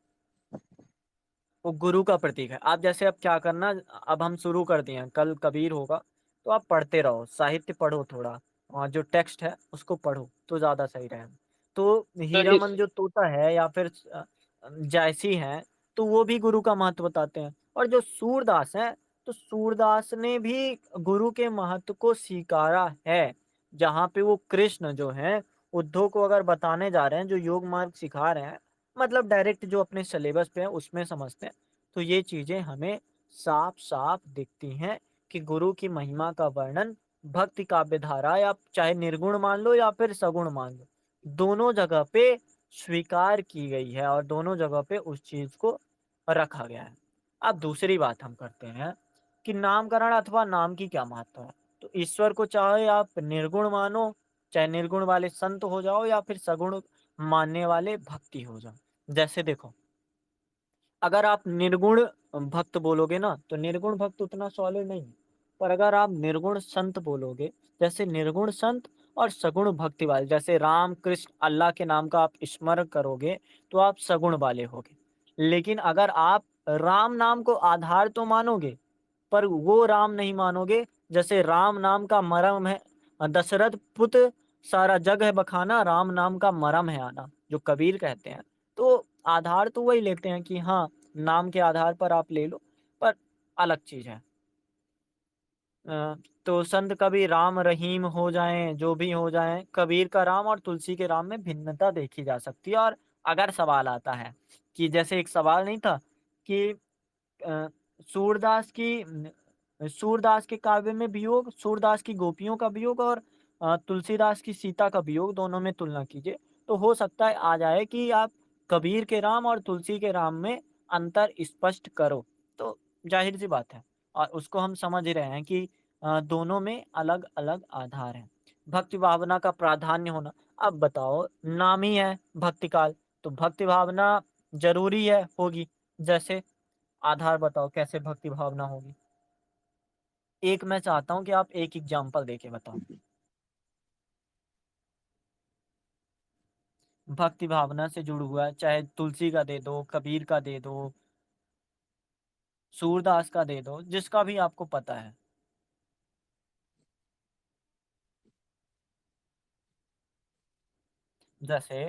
वो गुरु का प्रतीक है। आप जैसे अब क्या करना, अब हम शुरू कर दिए हैं, कल कबीर होगा, तो आप पढ़ते रहो, साहित्य पढ़ो थोड़ा, और जो टेक्स्ट है उसको पढ़ो तो ज्यादा सही रहेगा। तो चलिए। हीरामन जो तोता है या फिर जायसी है, तो वो भी गुरु का महत्व बताते हैं। और जो सूरदास है, तो सूरदास ने भी गुरु के महत्व को स्वीकारा है। जहाँ पे वो कृष्ण जो है, उद्धव को अगर बताने जा रहे हैं, जो योग मार्ग सिखा रहे हैं, मतलब डायरेक्ट जो अपने सिलेबस पे है उसमें समझते हैं, तो ये चीजें हमें साफ साफ दिखती हैं कि गुरु की महिमा का वर्णन भक्ति काव्य धारा, या चाहे निर्गुण मान लो या फिर सगुण मान लो, दोनों जगह पे स्वीकार की गई है और दोनों जगह पे उस चीज को रखा गया है। अब दूसरी बात हम करते हैं कि नामकरण अथवा नाम की क्या महत्व है। तो ईश्वर को चाहे आप निर्गुण मानो, चाहे निर्गुण वाले संत हो जाओ या फिर सगुण मानने वाले भक्ति हो जाओ। जैसे देखो, अगर आप निर्गुण भक्त बोलोगे ना, तो निर्गुण भक्त उतना सॉलिड नहीं है। पर अगर आप निर्गुण संत बोलोगे, जैसे निर्गुण संत और सगुण भक्ति वाले, जैसे राम कृष्ण अल्लाह के नाम का आप स्मरण करोगे, तो आप सगुण वाले होगे। लेकिन अगर आप राम नाम को आधार तो मानोगे, पर वो राम नहीं मानोगे, जैसे राम नाम का मरम है, दशरथ पुत्र सारा जग है बखाना, राम नाम का मरम है आना, जो कबीर कहते हैं। तो आधार तो वही लेते हैं कि हाँ, नाम के आधार पर आप ले लो, पर अलग चीज है। अ, तो संत कभी राम रहीम हो जाएं, जो भी हो जाएं, कबीर का राम और तुलसी के राम में भिन्नता देखी जा सकती है। और अगर सवाल आता है कि जैसे एक सवाल नहीं था कि अ, सूरदास की सूरदास के काव्य में वियोग, सूरदास की गोपियों का वियोग और तुलसीदास की सीता का वियोग, दोनों में तुलना कीजिए, तो हो सकता है आ जाए कि आप कबीर के राम और तुलसी के राम में अंतर स्पष्ट करो। तो जाहिर सी बात है, और उसको हम समझ ही रहे हैं कि दोनों में अलग अलग आधार हैं। भक्ति भावना का प्राधान्य होना, अब बताओ, नाम ही है भक्ति काल, तो भक्ति भावना जरूरी है होगी। जैसे आधार बताओ कैसे भक्ति भावना होगी। एक मैं चाहता हूं कि आप एक एग्जांपल देके बताओ। भक्ति भावना से जुड़ हुआ है, चाहे तुलसी का दे दो, कबीर का दे दो, सूरदास का दे दो, जिसका भी आपको पता है। जैसे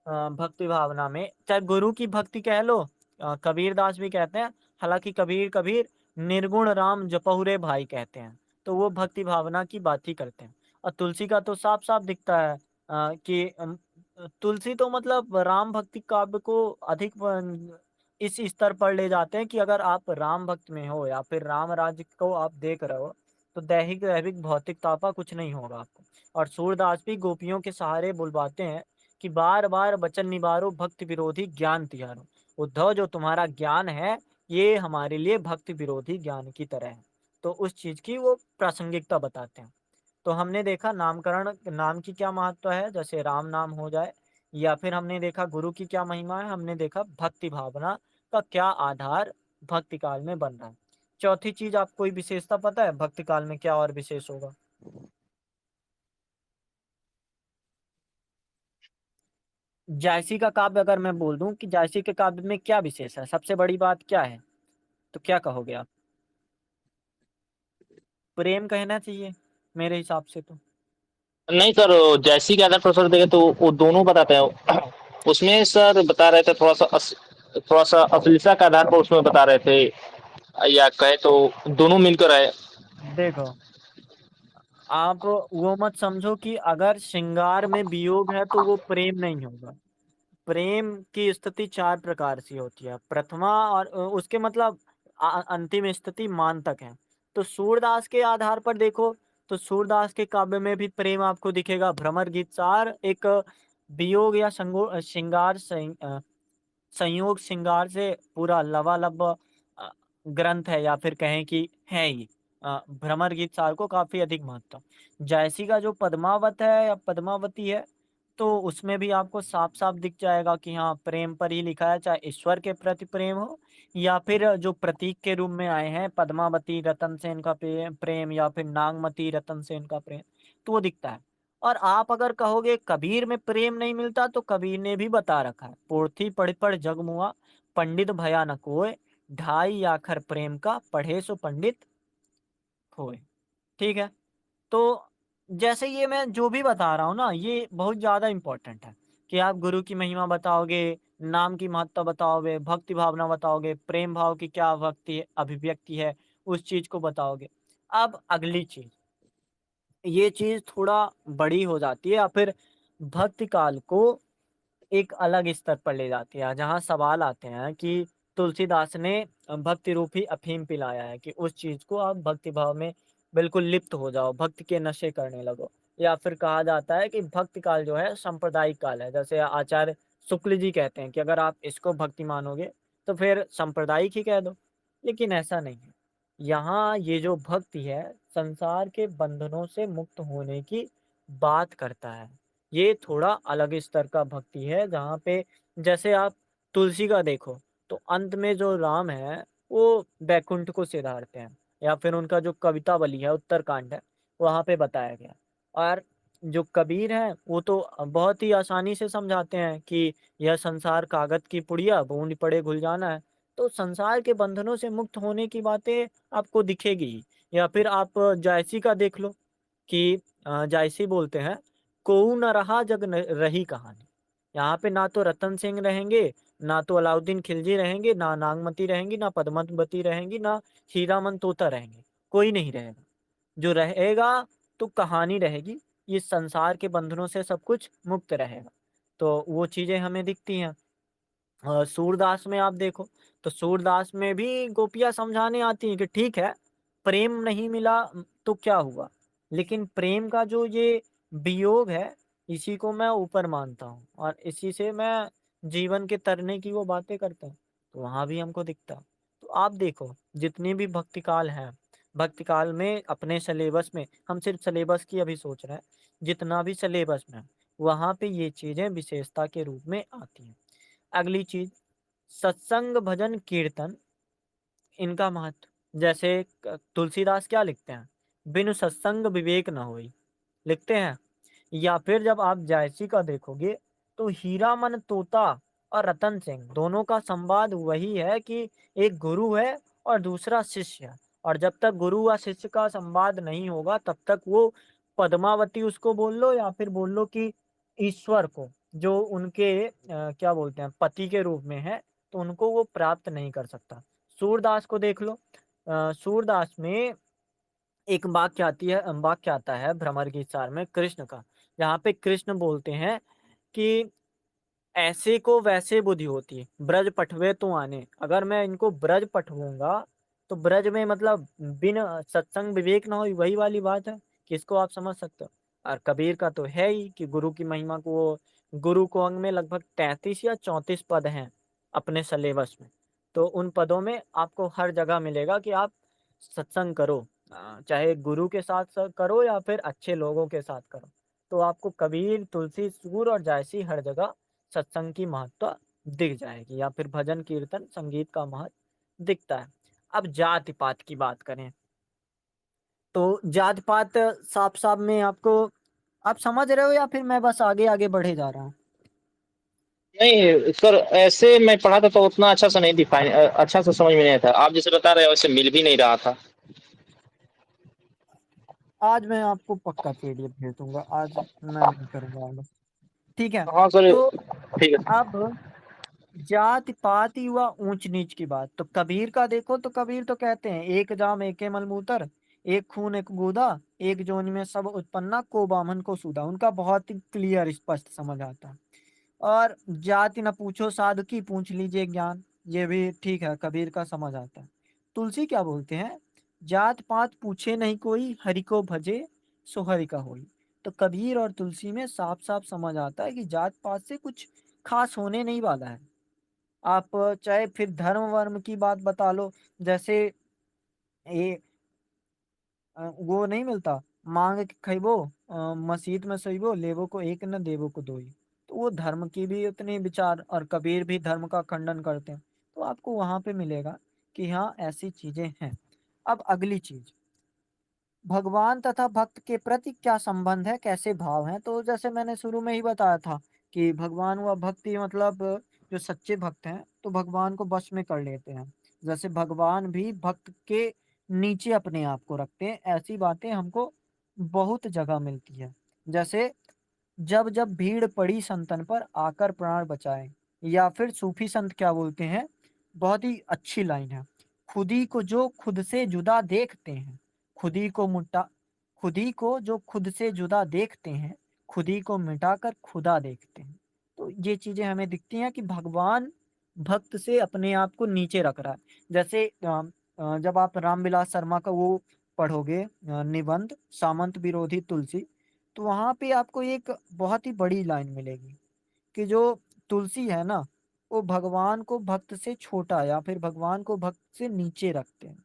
भक्ति भावना में चाहे गुरु की भक्ति कह लो, कबीरदास भी कहते हैं, हालांकि कबीर कबीर निर्गुण राम जपहु रे भाई कहते हैं, तो वो भक्ति भावना की बात ही करते हैं। और तुलसी का तो साफ साफ दिखता है कि तुलसी तो मतलब राम भक्ति काव्य को अधिक इस स्तर पर ले जाते हैं कि अगर आप राम भक्त में हो या फिर राम राज्य को आप देख रहे हो, तो दैहिक दैविक भौतिक तापा कुछ नहीं होगा आपको। और सूरदास भी गोपियों के सहारे बुलवाते हैं कि बार बार वचन निवारो भक्ति विरोधी ज्ञान तिहारो। उद्धव, जो तुम्हारा ज्ञान है ये हमारे लिए भक्ति विरोधी ज्ञान की तरह है। तो उस चीज की वो प्रासंगिकता बताते हैं। तो हमने देखा नामकरण नाम की क्या महत्व है, जैसे राम नाम हो जाए, या फिर हमने देखा गुरु की क्या महिमा है, हमने देखा भक्ति भावना का क्या आधार भक्ति काल में बन रहा है। चौथी चीज, आपको कोई विशेषता पता है भक्ति काल में क्या और विशेष होगा? जायसी का काव्य, अगर मैं बोल दूं कि जायसी के काव्य में क्या विशेष है, सबसे बड़ी बात क्या है, तो क्या कहोगे आप? प्रेम कहना चाहिए मेरे हिसाब से तो। नहीं सर, जैसी के आधार पर सर देखें तो वो दोनों बताते हैं। उसमें सर बता रहे थे थोड़ा सा अश्लीलता के आधार पर उसमें बता रहे थे, या कहे तो दोनों मिलकर है। देखो, आप वो मत समझो कि अगर श्रृंगार में वियोग है तो वो प्रेम नहीं होगा। प्रेम की स्थिति चार प्रकार से होती है, प्रथमा और उसके मतलब अंतिम स्थिति मान तक है। तो सूरदास के आधार पर देखो, तो सूरदास के काव्य में भी प्रेम आपको दिखेगा। भ्रमर गीत सार एक वियोग या श्रृंगार संयोग श्रृंगार से पूरा लबालब ग्रंथ है, या फिर कहें कि है ही। भ्रमर गीत सार को काफी अधिक महत्व। जैसी का जो पद्मावत है या पद्मावती है, तो उसमें भी आपको साफ साफ दिख जाएगा कि हाँ प्रेम पर ही लिखा है, चाहे ईश्वर के प्रति प्रेम हो या फिर जो प्रतीक के रूप में आए हैं पद्मावती रतन सेन का प्रेम या फिर नागमती रतन सेन का प्रेम, तो वो दिखता है। और आप अगर कहोगे कबीर में प्रेम नहीं मिलता, तो कबीर ने भी बता रखा है, पोर्थी पढ़ पढ़ जग मुआ, पंडित भया न कोय, ढाई आखर प्रेम का पढ़े सो पंडित होए। ठीक है। तो जैसे ये मैं जो भी बता रहा हूँ ना, ये बहुत ज्यादा इंपॉर्टेंट है कि आप गुरु की महिमा बताओगे, नाम की महत्ता बताओगे, भक्ति भावना बताओगे, प्रेम भाव की क्या भक्ति अभिव्यक्ति है उस चीज को बताओगे। अब अगली चीज, ये चीज थोड़ा बड़ी हो जाती है या फिर भक्ति काल को एक अलग स्तर पर ले जाती है, जहाँ सवाल आते हैं कि तुलसीदास ने भक्ति रूपी अफीम पिलाया है कि उस चीज को आप भक्ति भाव में बिल्कुल लिप्त हो जाओ, भक्ति के नशे करने लगो। या फिर कहा जाता है कि भक्ति काल जो है सांप्रदायिक काल है, जैसे आचार्य शुक्ल जी कहते हैं कि अगर आप इसको भक्ति मानोगे तो फिर सांप्रदायिक ही कह दो। लेकिन ऐसा नहीं है। यहाँ ये जो भक्ति है संसार के बंधनों से मुक्त होने की बात करता है। ये थोड़ा अलग स्तर का भक्ति है, जहाँ पे जैसे आप तुलसी का देखो, तो अंत में जो राम है वो बैकुंठ को सिधारते हैं, या फिर उनका जो कवितावली है उत्तरकांड है वहां पे बताया गया। और जो कबीर है वो तो बहुत ही आसानी से समझाते हैं कि यह संसार कागज की पुड़िया, बूंद पड़े घुल जाना है। तो संसार के बंधनों से मुक्त होने की बातें आपको दिखेगी ही। या फिर आप जायसी का देख लो कि जायसी बोलते हैं, कोऊ न रहा जग रही कहानी। यहाँ पे ना तो रतन सिंह रहेंगे, ना तो अलाउद्दीन खिलजी रहेंगे, ना नागमती रहेंगी, ना पद्मावती रहेंगी, ना हीरामन तोता रहेंगे। कोई नहीं रहेगा। जो रहेगा तो कहानी रहेगी। इस संसार के बंधनों से सब कुछ मुक्त रहेगा। तो वो चीजें हमें दिखती हैं। सूरदास में आप देखो, तो सूरदास में भी गोपियां समझाने आती हैं कि ठीक है, प्रेम नहीं मिला तो क्या हुआ, लेकिन प्रेम का जो ये वियोग है, इसी को मैं ऊपर मानता हूँ और इसी से मैं जीवन के तरने की वो बातें करता हूँ। तो वहां भी हमको दिखता। तो आप देखो, जितनी भी भक्ति काल है, भक्ति काल में अपने सिलेबस में, हम सिर्फ सिलेबस की अभी सोच रहे हैं, जितना भी सिलेबस में है, वहां पे ये चीजें विशेषता के रूप में आती हैं। अगली चीज, सत्संग भजन कीर्तन, इनका महत्व। जैसे तुलसीदास क्या लिखते हैं, बिनु सत्संग विवेक न होई, लिखते हैं। या फिर जब आप जायसी का देखोगे, तो हीरामन तोता और रतन सिंह दोनों का संवाद वही है कि एक गुरु है और दूसरा शिष्य है। और जब तक गुरु व शिष्य का संवाद नहीं होगा तब तक वो पद्मावती उसको बोल लो या फिर बोल लो कि ईश्वर को, जो उनके क्या बोलते हैं पति के रूप में है, तो उनको वो प्राप्त नहीं कर सकता। सूरदास को देख लो, सूरदास में एक वाक्य आता है भ्रमर गीत सार में कृष्ण का, जहाँ पे कृष्ण बोलते हैं कि ऐसे को वैसे बुद्धि होती, ब्रज पठवे तो आने। अगर मैं इनको ब्रज पठवूँगा, तो ब्रज में मतलब बिन सत्संग विवेक ना हो, वही वाली बात है कि इसको आप समझ सकते हो। और कबीर का तो है ही कि गुरु की महिमा को वो गुरु को अंग में लगभग 33 या 34 पद हैं अपने सिलेबस में। तो उन पदों में आपको हर जगह मिलेगा कि आप सत्संग करो, चाहे गुरु के साथ करो या फिर अच्छे लोगों के साथ करो। तो आपको कबीर, तुलसी, सूर और जायसी हर जगह सत्संग की महत्ता दिख जाएगी, या फिर भजन कीर्तन संगीत का महत्व दिखता है। अब जाति पात की बात करें, तो जात पात साफ साफ में आपको आप समझ रहे हो या फिर मैं बस आगे आगे बढ़े जा रहा हूँ? नहीं सर, ऐसे मैं पढ़ा था तो उतना अच्छा से नहीं अच्छा से समझ में नहीं आया था। आप जैसे बता रहे हो वैसे मिल भी नहीं रहा था। आज मैं आपको पक्का पीडीएफ भेज दूंगा, आज मैं नहीं करूंगा आगे। ठीक है। हाँ सर, तो ठीक है। अब जाति पाति हुआ ऊंच नीच की बात, तो कबीर का देखो, तो कबीर तो कहते हैं एक जाम एक मलमूत्र, एक खून एक गुदा, एक जोनि में सब उत्पन्ना, को बामन को सूदा। उनका बहुत ही क्लियर स्पष्ट समझ आता है। और जाति न पूछो साधु की, पूछ लीजिए ज्ञान, ये भी ठीक है, कबीर का समझ आता है। तुलसी क्या बोलते हैं, जात पात पूछे नहीं कोई, हरि को भजे सो हरि का होई। तो कबीर और तुलसी में साफ साफ समझ आता है कि जात पात से कुछ खास होने नहीं वाला है। आप चाहे फिर धर्म वर्म की बात बता लो, जैसे ये वो नहीं मिलता, मांग के खइबो मस्जिद में सइबो, लेबो को एक न देबो को दोई। तो वो धर्म की भी उतनी विचार, और कबीर भी धर्म का खंडन करते हैं। तो आपको वहां पे मिलेगा कि हाँ ऐसी चीजें हैं। अब अगली चीज, भगवान तथा भक्त के प्रति क्या संबंध है, कैसे भाव हैं, तो जैसे मैंने शुरू में ही बताया था कि भगवान व भक्ति मतलब जो सच्चे भक्त हैं तो भगवान को वश में कर लेते हैं। जैसे भगवान भी भक्त के नीचे अपने आप को रखते हैं, ऐसी बातें हमको बहुत जगह मिलती है। जैसे जब जब भीड़ पड़ी संतन पर, आकर प्राण बचाए। या फिर सूफी संत क्या बोलते हैं, बहुत ही अच्छी लाइन है, खुदी को जो खुद से जुदा देखते हैं, खुदी को मुटा खुदी को जो खुद से जुदा देखते हैं, खुदी को मिटाकर खुदा देखते हैं। तो ये चीजें हमें दिखती हैं कि भगवान भक्त से अपने आप को नीचे रख रहा है। जैसे जब आप रामविलास शर्मा का वो पढ़ोगे निबंध सामंत विरोधी तुलसी, तो वहां पे आपको एक बहुत ही बड़ी लाइन मिलेगी कि जो तुलसी है ना, वो भगवान को भक्त से छोटा या फिर भगवान को भक्त से नीचे रखते हैं।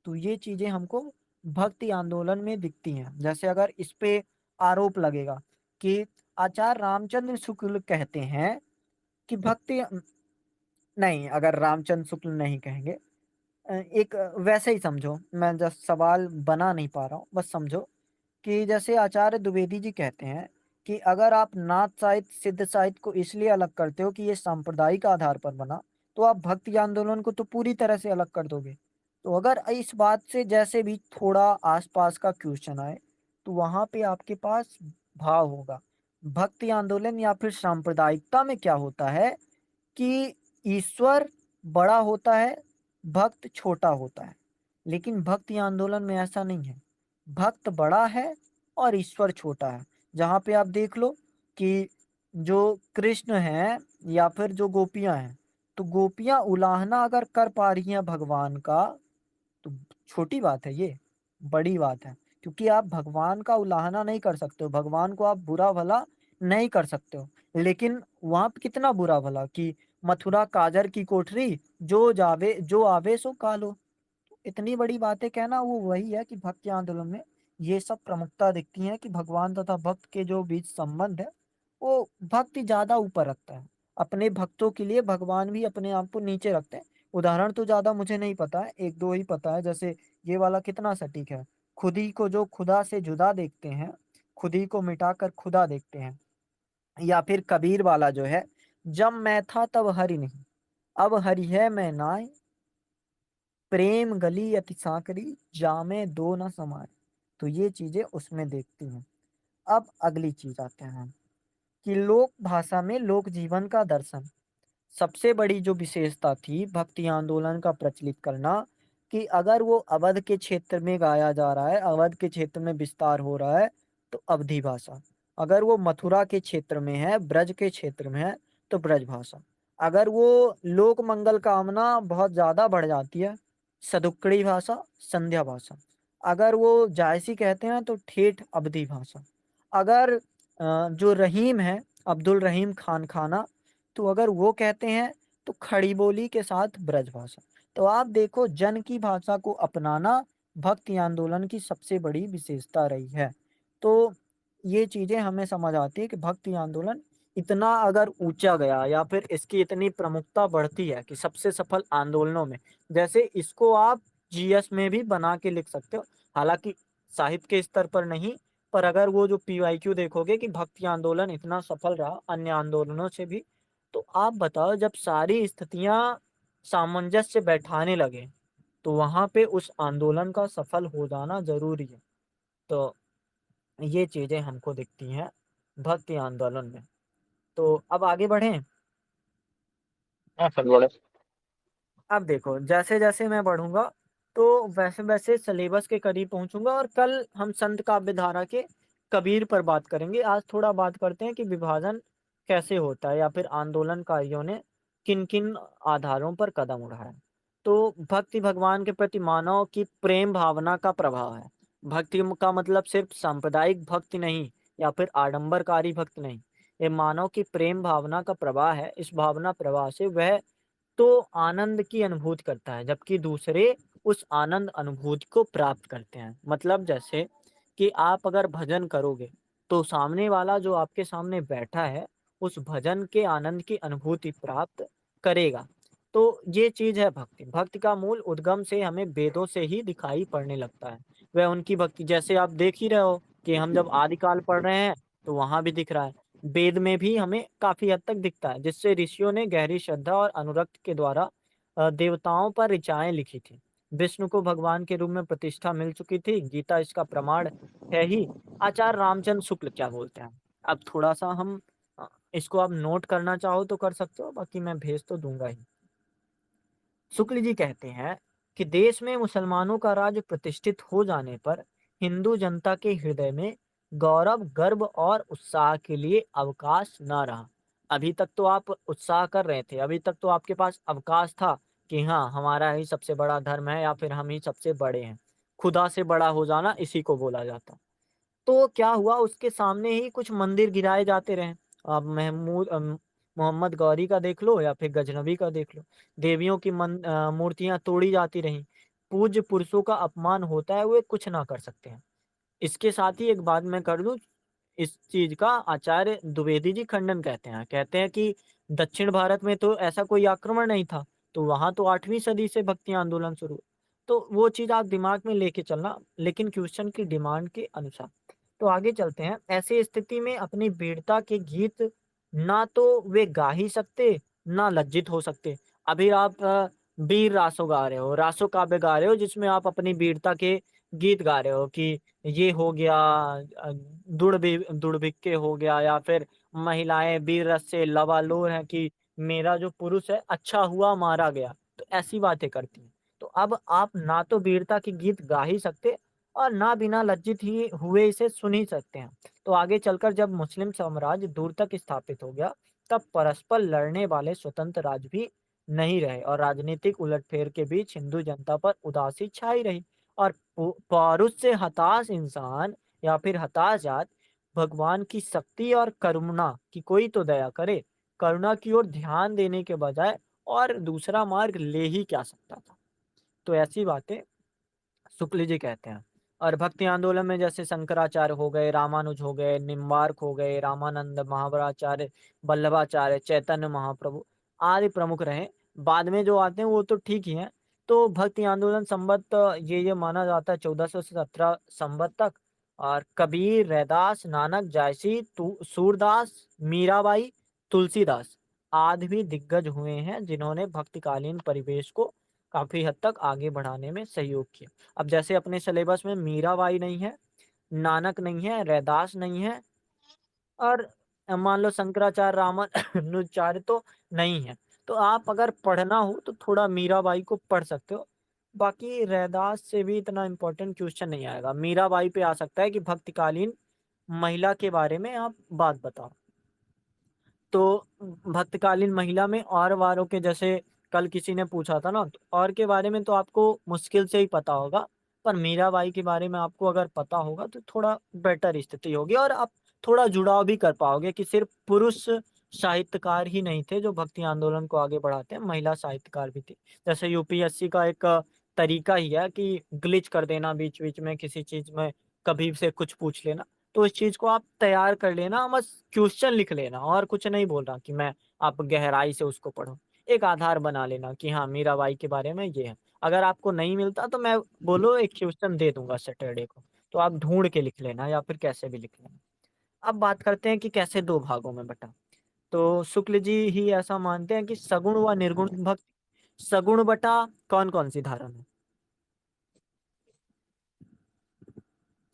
तो ये चीजें हमको भक्ति आंदोलन में दिखती हैं। जैसे अगर इस पे आरोप लगेगा कि आचार्य रामचंद्र शुक्ल कहते हैं कि भक्ति नहीं, अगर रामचंद्र शुक्ल नहीं कहेंगे, एक वैसे ही समझो, मैं जस्ट सवाल बना नहीं पा रहा हूँ, बस समझो कि जैसे आचार्य द्विवेदी जी कहते हैं कि अगर आप नाथ साहित्य सिद्ध साहित्य को इसलिए अलग करते हो कि ये सांप्रदायिक आधार पर बना, तो आप भक्ति आंदोलन को तो पूरी तरह से अलग कर दोगे। तो अगर इस बात से जैसे भी थोड़ा आसपास का क्वेश्चन आए, तो वहां पे आपके पास भाव होगा। भक्ति आंदोलन या फिर सांप्रदायिकता में क्या होता है कि ईश्वर बड़ा होता है, भक्त छोटा होता है। लेकिन भक्ति आंदोलन में ऐसा नहीं है, भक्त बड़ा है और ईश्वर छोटा है। जहाँ पे आप देख लो कि जो कृष्ण हैं या फिर जो गोपियां हैं, तो गोपियां उलाहना अगर कर पा रही हैं भगवान का, तो छोटी बात है ये, बड़ी बात है। क्योंकि आप भगवान का उलाहना नहीं कर सकते हो, भगवान को आप बुरा भला नहीं कर सकते हो। लेकिन वहां पे कितना बुरा भला कि मथुरा काजर की कोठरी, जो आवे सो कालो। इतनी बड़ी बातें कहना वो वही है कि भक्ति आंदोलन में ये सब प्रमुखता दिखती है कि भगवान तथा भक्त के जो बीच संबंध है, वो भक्ति ज्यादा ऊपर रखता है। अपने भक्तों के लिए भगवान भी अपने आप को नीचे रखते हैं। उदाहरण तो ज्यादा मुझे नहीं पता है, एक दो ही पता है। जैसे ये वाला कितना सटीक है, खुदी को जो खुदा से जुदा देखते हैं, खुदी को मिटाकर खुदा देखते हैं। या फिर कबीर वाला जो है, जब मैं था तब हरि नहीं, अब हरि है मैं नाय, प्रेम गली अति साकरी, जामे दो न समाये। तो ये चीज़ें उसमें देखती हैं। अब अगली चीज़ आते हैं हम, कि लोक भाषा में लोक जीवन का दर्शन। सबसे बड़ी जो विशेषता थी भक्ति आंदोलन का प्रचलित करना, कि अगर वो अवध के क्षेत्र में गाया जा रहा है, अवध के क्षेत्र में विस्तार हो रहा है, तो अवधी भाषा। अगर वो मथुरा के क्षेत्र में है, ब्रज के क्षेत्र में है, तो ब्रज भाषा। अगर वो लोक मंगल कामना बहुत ज़्यादा बढ़ जाती है, सदुक्कड़ी भाषा, संध्या भाषा। अगर वो जायसी कहते हैं तो ठेठ अवधी भाषा। अगर जो रहीम है, अब्दुल रहीम खान खाना, तो अगर वो कहते हैं तो खड़ी बोली के साथ ब्रज भाषा। तो आप देखो, जन की भाषा को अपनाना भक्ति आंदोलन की सबसे बड़ी विशेषता रही है। तो ये चीज़ें हमें समझ आती है कि भक्ति आंदोलन इतना अगर ऊँचा गया, या फिर इसकी इतनी प्रमुखता बढ़ती है कि सबसे सफल आंदोलनों में, जैसे इसको आप जीएस में भी बना के लिख सकते हो। हालाँकि साहित्य के स्तर पर नहीं, पर अगर वो जो पीवाईक्यू देखोगे कि भक्ति आंदोलन इतना सफल रहा अन्य आंदोलनों से भी, तो आप बताओ, जब सारी स्थितियां सामंजस्य बैठाने लगे, तो वहां पे उस आंदोलन का सफल हो जाना जरूरी है। तो ये चीजें हमको दिखती हैं भक्ति आंदोलन में। तो अब आगे बढ़ें। हाँ सर बोले। अब देखो, जैसे जैसे मैं बढ़ूंगा, तो वैसे वैसे सिलेबस के करीब पहुंचूंगा, और कल हम संत काव्य धारा के कबीर पर बात करेंगे। आज थोड़ा बात करते हैं कि विभाजन कैसे होता है, या फिर आंदोलनकारियों ने किन किन आधारों पर कदम उठाया। तो भक्ति भगवान के प्रति मानव की प्रेम भावना का प्रभाव है। भक्ति का मतलब सिर्फ सांप्रदायिक भक्ति नहीं, या फिर आडंबरकारी भक्ति नहीं। ये मानव की प्रेम भावना का प्रवाह है। इस भावना प्रवाह से वह तो आनंद की अनुभूति करता है, जबकि दूसरे उस आनंद अनुभूति को प्राप्त करते हैं। मतलब जैसे कि आप अगर भजन करोगे, तो सामने वाला जो आपके सामने बैठा है, उस भजन के आनंद की अनुभूति प्राप्त करेगा। तो ये चीज है भक्ति। भक्ति का मूल उद्गम से हमें वेदों से ही दिखाई पड़ने लगता है। वह उनकी भक्ति, जैसे आप देख ही रहे हो कि हम जब आदिकाल पढ़ रहे हैं, तो वहां भी दिख रहा है, वेद में भी हमें काफी हद तक दिखता है, जिससे ऋषियों ने गहरी श्रद्धा और अनुरक्त के द्वारा देवताओं पर ऋचाएं लिखी थी। विष्णु को भगवान के रूप में प्रतिष्ठा मिल चुकी थी, गीता इसका प्रमाण है ही। आचार्य रामचंद्र शुक्ल क्या बोलते हैं, अब थोड़ा सा हम इसको आप नोट करना चाहो तो कर सकते हो, बाकी मैं भेज तो दूंगा ही। शुक्ल जी कहते हैं कि देश में मुसलमानों का राज्य प्रतिष्ठित हो जाने पर हिंदू जनता के हृदय में गौरव, गर्व और उत्साह के लिए अवकाश न रहा। अभी तक तो आप उत्साह कर रहे थे, अभी तक तो आपके पास अवकाश था कि हाँ, हमारा ही सबसे बड़ा धर्म है, या फिर हम ही सबसे बड़े हैं। खुदा से बड़ा हो जाना इसी को बोला जाता। तो क्या हुआ, उसके सामने ही कुछ मंदिर गिराए जाते रहे। आप मोहम्मद गौरी का देख लो, या फिर गजनबी का देख लो। देवियों की मूर्तियां तोड़ी जाती रहीं। पूज्य पुरुषों का अपमान होता है, वे कुछ ना कर सकते हैं। इसके साथ ही एक बात मैं कर दूं, इस चीज का आचार्य द्विवेदी जी खंडन कहते हैं कि दक्षिण भारत में तो ऐसा कोई आक्रमण नहीं था, तो वहां तो 8वीं सदी से भक्ति आंदोलन शुरू। तो वो चीज आप दिमाग में लेके चलना, लेकिन क्वेश्चन की डिमांड के अनुसार। तो आगे चलते हैं। ऐसी स्थिति में अपनी वीरता के गीत ना तो वे गा ही सकते, ना लज्जित हो सकते। अभी आप वीर रासो गा रहे हो, रासो काव्य गा रहे हो, जिसमें आप अपनी वीरता के गीत गा रहे हो कि ये हो गया, दुर्भिक्ष हो गया, या फिर महिलाएं वीर रस से लबालोर हैं कि मेरा जो पुरुष है अच्छा हुआ मारा गया। तो ऐसी बातें करती हैं। तो अब आप ना तो वीरता के गीत गा ही सकते, और ना बिना लज्जित ही हुए इसे सुन ही सकते हैं। तो आगे चलकर जब मुस्लिम साम्राज्य दूर तक स्थापित हो गया, तब परस्पर लड़ने वाले स्वतंत्र राज्य भी नहीं रहे, और राजनीतिक उलटफेर के बीच हिंदू जनता पर उदासी छाई रही। और पौरुष से हताश इंसान, या फिर हताश जात, भगवान की शक्ति और करुणा की कोई तो दया करे, करुणा की ओर ध्यान देने के बजाय और दूसरा मार्ग ले ही क्या सकता था। तो ऐसी बातें शुक्ल जी कहते हैं। और भक्ति आंदोलन में जैसे शंकराचार्य हो गए, रामानुज हो गए, निम्बार्क हो गए, रामानंद, महावराचार्य, वल्लभाचार्य, चैतन्य महाप्रभु आदि प्रमुख रहे। बाद में जो आते हैं वो तो ठीक ही हैं। तो भक्ति आंदोलन संबत ये माना जाता है 1400 से 17 संबत तक। और कबीर, रैदास, नानक, जायसी, सूरदास, मीराबाई, तुलसीदास आदि भी दिग्गज हुए हैं, जिन्होंने भक्तिकालीन परिवेश को काफ़ी हद तक आगे बढ़ाने में सहयोग किया। अब जैसे अपने सिलेबस में मीराबाई नहीं है, नानक नहीं है, रैदास नहीं है और मान लो शंकराचार्य, रामानुजाचार्य तो नहीं है। तो आप अगर पढ़ना हो तो थोड़ा मीराबाई को पढ़ सकते हो। बाकी रैदास से भी इतना इम्पोर्टेंट क्वेश्चन नहीं आएगा। मीराबाई पे आ सकता है कि भक्तिकालीन महिला के बारे में आप बात बताओ। तो भक्तकालीन महिला में और वारों के जैसे कल किसी ने पूछा था ना, तो और के बारे में तो आपको मुश्किल से ही पता होगा, पर मीराबाई के बारे में आपको अगर पता होगा तो थोड़ा बेटर स्थिति होगी और आप थोड़ा जुड़ाव भी कर पाओगे कि सिर्फ पुरुष साहित्यकार ही नहीं थे जो भक्ति आंदोलन को आगे बढ़ाते हैं, महिला साहित्यकार भी थे। जैसे यूपीएससी का एक तरीका ही है कि ग्लिच कर देना बीच-बीच में किसी चीज़ में, कभी से कुछ पूछ लेना। तो इस चीज़ को आप तैयार कर लेना, बस क्वेश्चन लिख लेना और कुछ नहीं बोल रहा कि मैं आप गहराई से उसको पढ़ो। एक आधार बना लेना कि हाँ, मीराबाई के बारे में ये है। अगर आपको नहीं मिलता तो मैं बोलो एक क्वेश्चन दे दूँगा सैटरडे को, तो आप ढूँढ के लिख लेना या फिर कैसे भी लिख लेना। अब बात करते हैं कि कैसे 2 भागों में बँटा। तो शुक्ल जी ही ऐसा मानते हैं कि सगुण व निर्गुण भक्ति, सगुण बँटा कौन-कौन सी धारा में?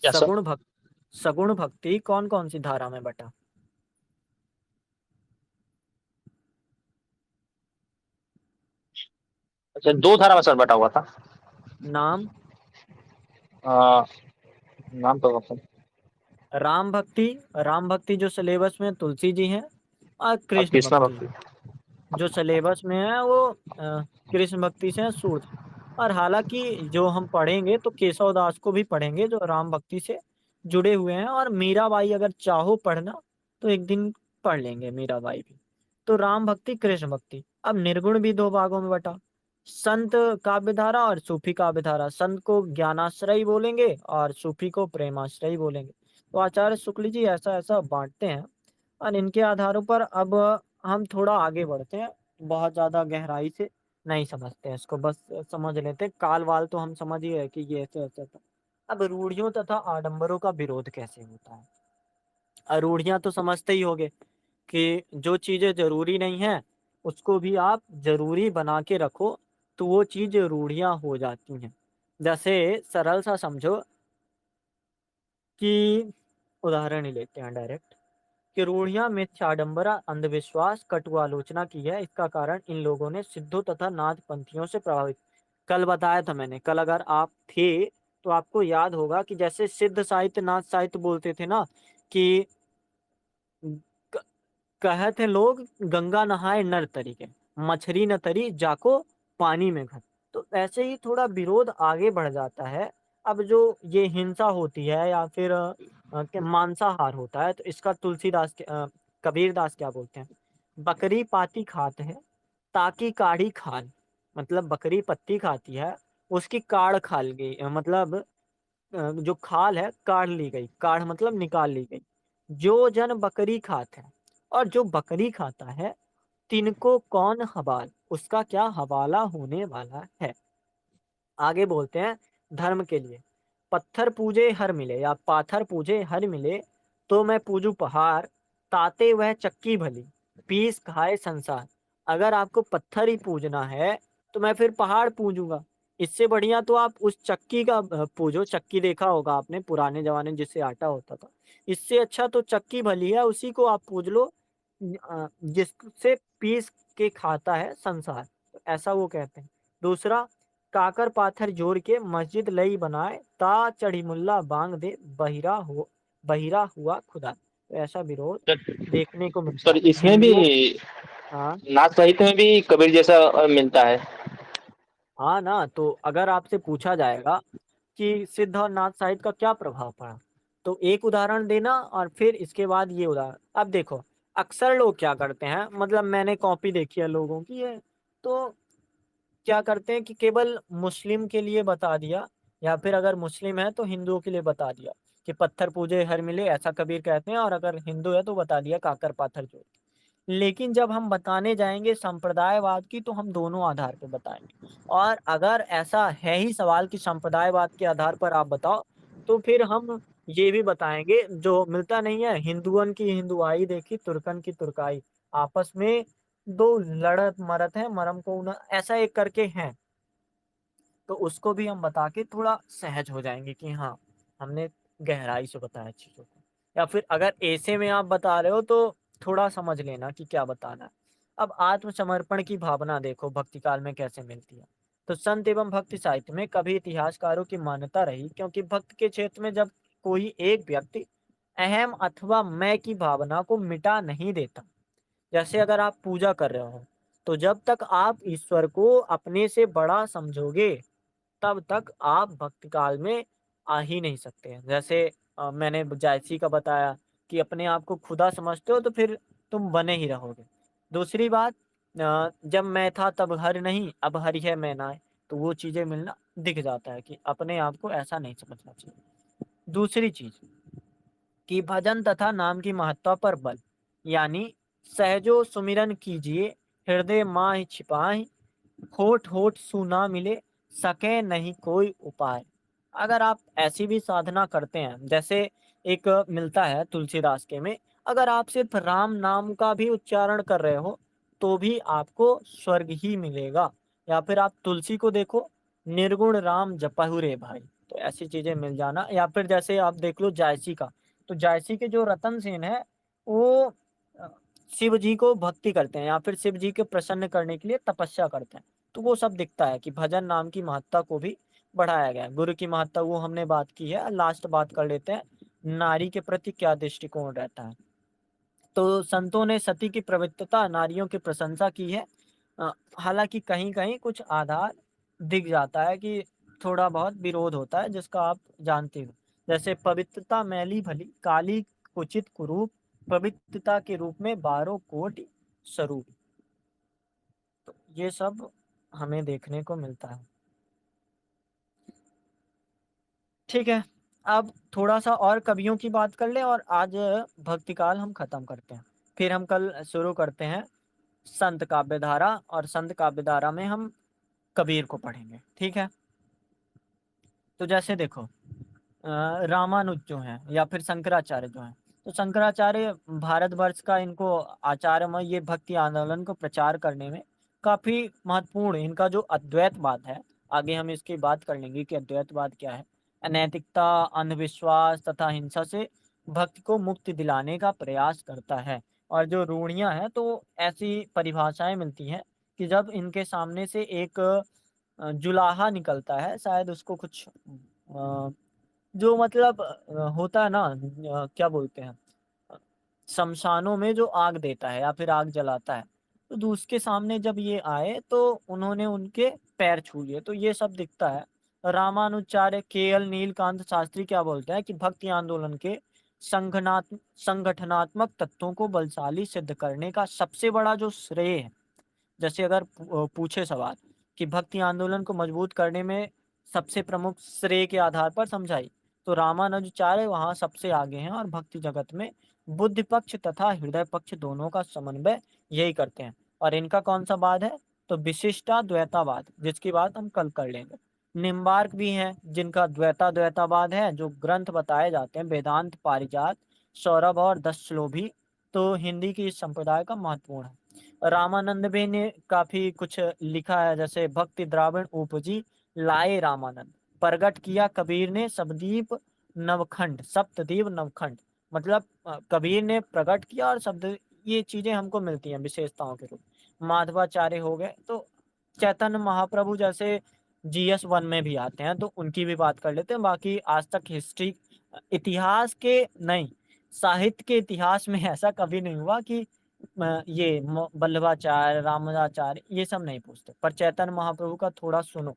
क्या सर? सगुण भक सगुण भक्ति कौन-कौन सी धारा में बँटा? अच्छा, 2 धारा में सर बँटा हुआ था। नाम अ, नाम तो सर राम भक्ति जो सिलेबस में तुलसी जी हैं और कृष्ण कृष्णा भक्ति भक्ति। जो सिलेबस में है वो कृष्ण भक्ति से है सूर्य। और हालाँकि जो हम पढ़ेंगे तो केशव दास को भी पढ़ेंगे जो राम भक्ति से जुड़े हुए हैं और मीराबाई अगर चाहो पढ़ना तो एक दिन पढ़ लेंगे मीराबाई भी। तो राम भक्ति, कृष्ण भक्ति। अब निर्गुण भी 2 भागों में बँटा। संत काव्य धारा और सूफी काव्य धारा। संत को ज्ञानाश्रयी बोलेंगे और सूफी को प्रेमाश्रयी बोलेंगे। तो आचार्य शुक्ल जी ऐसा-ऐसा बाँटते हैं और इनके आधारों पर अब हम थोड़ा आगे बढ़ते हैं। बहुत ज़्यादा गहराई से नहीं समझते हैं इसको, बस समझ लेते हैं। काल-वाल तो हम समझ ही गए कि ये ऐसे-ऐसे था। अब रूढ़ियों तथा आडंबरों का विरोध कैसे होता है? रूढ़ियाँ तो समझते ही होंगे कि जो चीज़ें ज़रूरी नहीं हैं, उसको भी आप ज़रूरी बना के रखो, तो वो चीज़ रूढ़ियाँ हो जाती हैं। जैसे सरल सा समझो कि उदाहरण ही लेते हैं डायरेक्ट। कि रूढ़ियाँ मिथ्या आडंबरा, अंधविश्वास, कटु आलोचना की है। इसका कारण इन लोगों ने सिद्धों तथा नाथपंथियों से प्रभावित। कल बताया था मैंने, कल अगर आप थे, तो आपको याद होगा कि जैसे सिद्ध साहित्य, नाथ साहित्य बोलते थे ना कि क कहत हैं लोग गंगा नहाए नर तरी के, मछरी न तरी जाको पानी में घर। तो ऐसे ही थोड़ा विरोध आगे बढ़ जाता है। अब जो ये हिंसा होती है या फिर क्या मांसाहार होता है, तो इसका कबीरदास क्या बोलते हैं? बकरी पाती खात है, ताकी काढ़ी खाल। मतलब बकरी पत्ती खाती है, उसकी काढ़ खाल गई मतलब जो खाल है काढ़ ली गई, काढ़ मतलब निकाल ली गई। जो जन बकरी खात है और जो बकरी खाता है, तिनको कौन हवाल, उसका क्या हवाला होने वाला है। आगे बोलते हैं धर्म के लिए, पत्थर पूजे हर मिले या पाथर पूजे हर मिले, तो मैं पूजू पहाड़, ताते वह चक्की भली, पीस खाए संसार। अगर आपको पत्थर ही पूजना है तो मैं फिर पहाड़ पूजूंगा। इससे बढ़िया तो आप उस चक्की का पूजो। चक्की देखा होगा आपने पुराने जमाने में जिससे आटा होता था। इससे अच्छा तो चक्की भली है, उसी को आप पूज लो जिससे पीस के खाता है संसार। तो ऐसा वो कहते हैं। दूसरा, काकर पाथर जोड़ के मस्जिद लई बनाए, ता चढ़ी मुल्ला बांग दे, बहिरा हुआ खुदा। तो ऐसा विरोध देखने को मिलता सर है इसमें भी हिंदुओं। हाँ, नाथ साहित्य में भी कबीर जैसा मिलता है। हाँ ना, तो अगर आपसे पूछा जाएगा कि सिद्ध और नाथ साहित्य का क्या प्रभाव पड़ा, तो एक उदाहरण देना और फिर इसके बाद ये उदाहरण। अब देखो, अक्सर लोग क्या करते हैं, मतलब मैंने कॉपी देखी है लोगों की है, तो क्या करते हैं कि केवल मुस्लिम के लिए बता दिया या फिर अगर मुस्लिम है तो हिंदुओं के लिए बता दिया कि पत्थर पूजे हर मिले, ऐसा कबीर कहते हैं, और अगर हिंदू है तो बता दिया काकर पाथर जोड़। लेकिन जब हम बताने जाएंगे संप्रदायवाद की तो हम दोनों आधार पे बताएंगे। और अगर ऐसा है ही सवाल कि संप्रदायवाद के आधार पर आप बताओ, तो फिर हम ये भी बताएंगे जो मिलता नहीं है, हिंदुअन की हिंदुआई देखी, तुर्कन की तुर्काई। आपस में दो लड़त मरत है, मरम को न, ऐसा एक करके हैं। तो उसको भी हम बता के थोड़ा सहज हो जाएँगे कि हाँ, हमने गहराई से बताया चीज़ों को। या फिर अगर ऐसे में आप बता रहे हो तो थोड़ा समझ लेना कि क्या बताना है। अब आत्मसमर्पण की भावना देखो भक्ति काल में कैसे मिलती है। तो संत एवं भक्ति साहित्य में कभी इतिहासकारों की मान्यता रही क्योंकि भक्त के क्षेत्र में जब कोई एक व्यक्ति अहम अथवा मैं की भावना को मिटा नहीं देता। जैसे अगर आप पूजा कर रहे हो, तो जब तक आप ईश्वर को अपने से बड़ा समझोगे, तब तक आप भक्ति काल में आ ही नहीं सकते हैं। जैसे मैंने जायसी का बताया कि अपने आप को खुदा समझते हो तो फिर तुम बने ही रहोगे। दूसरी बात जब मैं था तब हरि नहीं, अब हरि है मैं नाय, तो वो चीज़ें मिलना दिख जाता है कि अपने आप को ऐसा नहीं समझना चाहिए। दूसरी चीज़ कि भजन तथा नाम की महत्ता पर बल, यानी सहजो सुमिरन कीजिए, हृदय माहि छिपाहि, होठ होठ सूना मिले, सके नहीं कोई उपाय। अगर आप ऐसी भी साधना करते हैं, जैसे एक मिलता है तुलसीदास के में, अगर आप सिर्फ राम नाम का भी उच्चारण कर रहे हो, तो भी आपको स्वर्ग ही मिलेगा। या फिर आप तुलसी को देखो, निर्गुण राम जपहु रे भाई, तो ऐसी चीजें मिल जाना। या फिर जैसे आप देख लो जायसी का, तो जायसी के जो रतन सेन है, वो अ, शिव जी को भक्ति करते हैं या फिर शिव जी के प्रसन्न करने के लिए तपस्या करते हैं। तो वो सब दिखता है कि भजन नाम की महत्ता को भी बढ़ाया गया है। गुरु की महत्ता वो हमने बात की है, लास्ट बात कर लेते हैं, नारी के प्रति क्या दृष्टिकोण रहता है। तो संतों ने सती की पवित्रता, नारियों की प्रशंसा की है। हालाँकि कहीं-कहीं कुछ आधार दिख जाता है कि थोड़ा बहुत विरोध होता है जिसका आप जानते हो। जैसे पवित्रता मैली भली, काली कुचित कुरूप, पवित्रता के रूप में बारह कोटि स्वरूप। तो ये सब हमें देखने को मिलता है। ठीक है, अब थोड़ा-सा और कवियों की बात कर लें और आज भक्तिकाल हम खत्म करते हैं। फिर हम कल शुरू करते हैं संत काव्यधारा और संत काव्यधारा में हम कबीर को पढ़ेंगे, ठीक है? तो जैसे देखो रामानुज जो हैं या फिर शंकराचार्य जो हैं, तो शंकराचार्य भारतवर्ष का इनको आचार्यमय ये भक्ति आंदोलन को प्रचार करने में काफ़ी महत्वपूर्ण इनका जो अद्वैतवाद है, आगे हम इसकी बात कर लेंगे कि अद्वैतवाद क्या है। अनैतिकता, अंधविश्वास तथा हिंसा से भक्त को मुक्ति दिलाने का प्रयास करता है। और जो रूढ़ियाँ हैं, तो ऐसी परिभाषाएँ मिलती हैं कि जब इनके सामने से एक जुलाहा निकलता है, शायद उसको कुछ जो मतलब होता है ना क्या बोलते हैं अ, शमशानों में जो आग देता है या फिर आग जलाता है, तो उसके सामने जब ये आए तो उन्होंने उनके पैर छू लिए, तो ये सब दिखता है। रामानुजाचार्य के.एल. नीलकांत शास्त्री क्या बोलते हैं कि भक्ति आंदोलन के संगठनात्मक तत्वों को बलशाली सिद्ध करने का सबसे बड़ा जो श्रेय है, जैसे अगर पूछे सवाल कि भक्ति आंदोलन को मजबूत करने में सबसे प्रमुख श्रेय के आधार पर समझाई, तो रामानुजाचार्य वहाँ सबसे आगे हैं और भक्ति जगत में बुद्धि पक्ष तथा हृदय पक्ष दोनों का समन्वय यही करते हैं। और इनका कौन सा वाद है? तो विशिष्टाद्वैतावाद, जिसकी बात हम कल कर लेंगे। निम्बार्क भी हैं जिनका द्वैतावाद है, जो ग्रंथ बताए जाते हैं वेदांत, पारिजात, सौरभ और दस श्लोभी, तो हिंदी की इस संप्रदाय का महत्वपूर्ण है। रामानंद भी ने काफ़ी कुछ लिखा है, जैसे भक्ति द्राविण उपजी लाए रामानंद, प्रगट किया कबीर ने सबदीप नवखंड, सप्तदीप नवखंड। मतलब कबीर ने प्रकट किया और शब्द, ये चीज़ें हमको मिलती हैं विशेषताओं के रूप। माधवाचार्य हो गए, तो चैतन्य महाप्रभु जैसे जीएस वन में भी आते हैं, तो उनकी भी बात कर लेते हैं। बाकी आज तक हिस्ट्री इतिहास के नहीं, साहित्य के इतिहास में ऐसा कभी नहीं हुआ कि ये वल्लभाचार्य, रामानुजाचार्य ये सब नहीं पूछते, पर चैतन्य महाप्रभु का थोड़ा सुनो।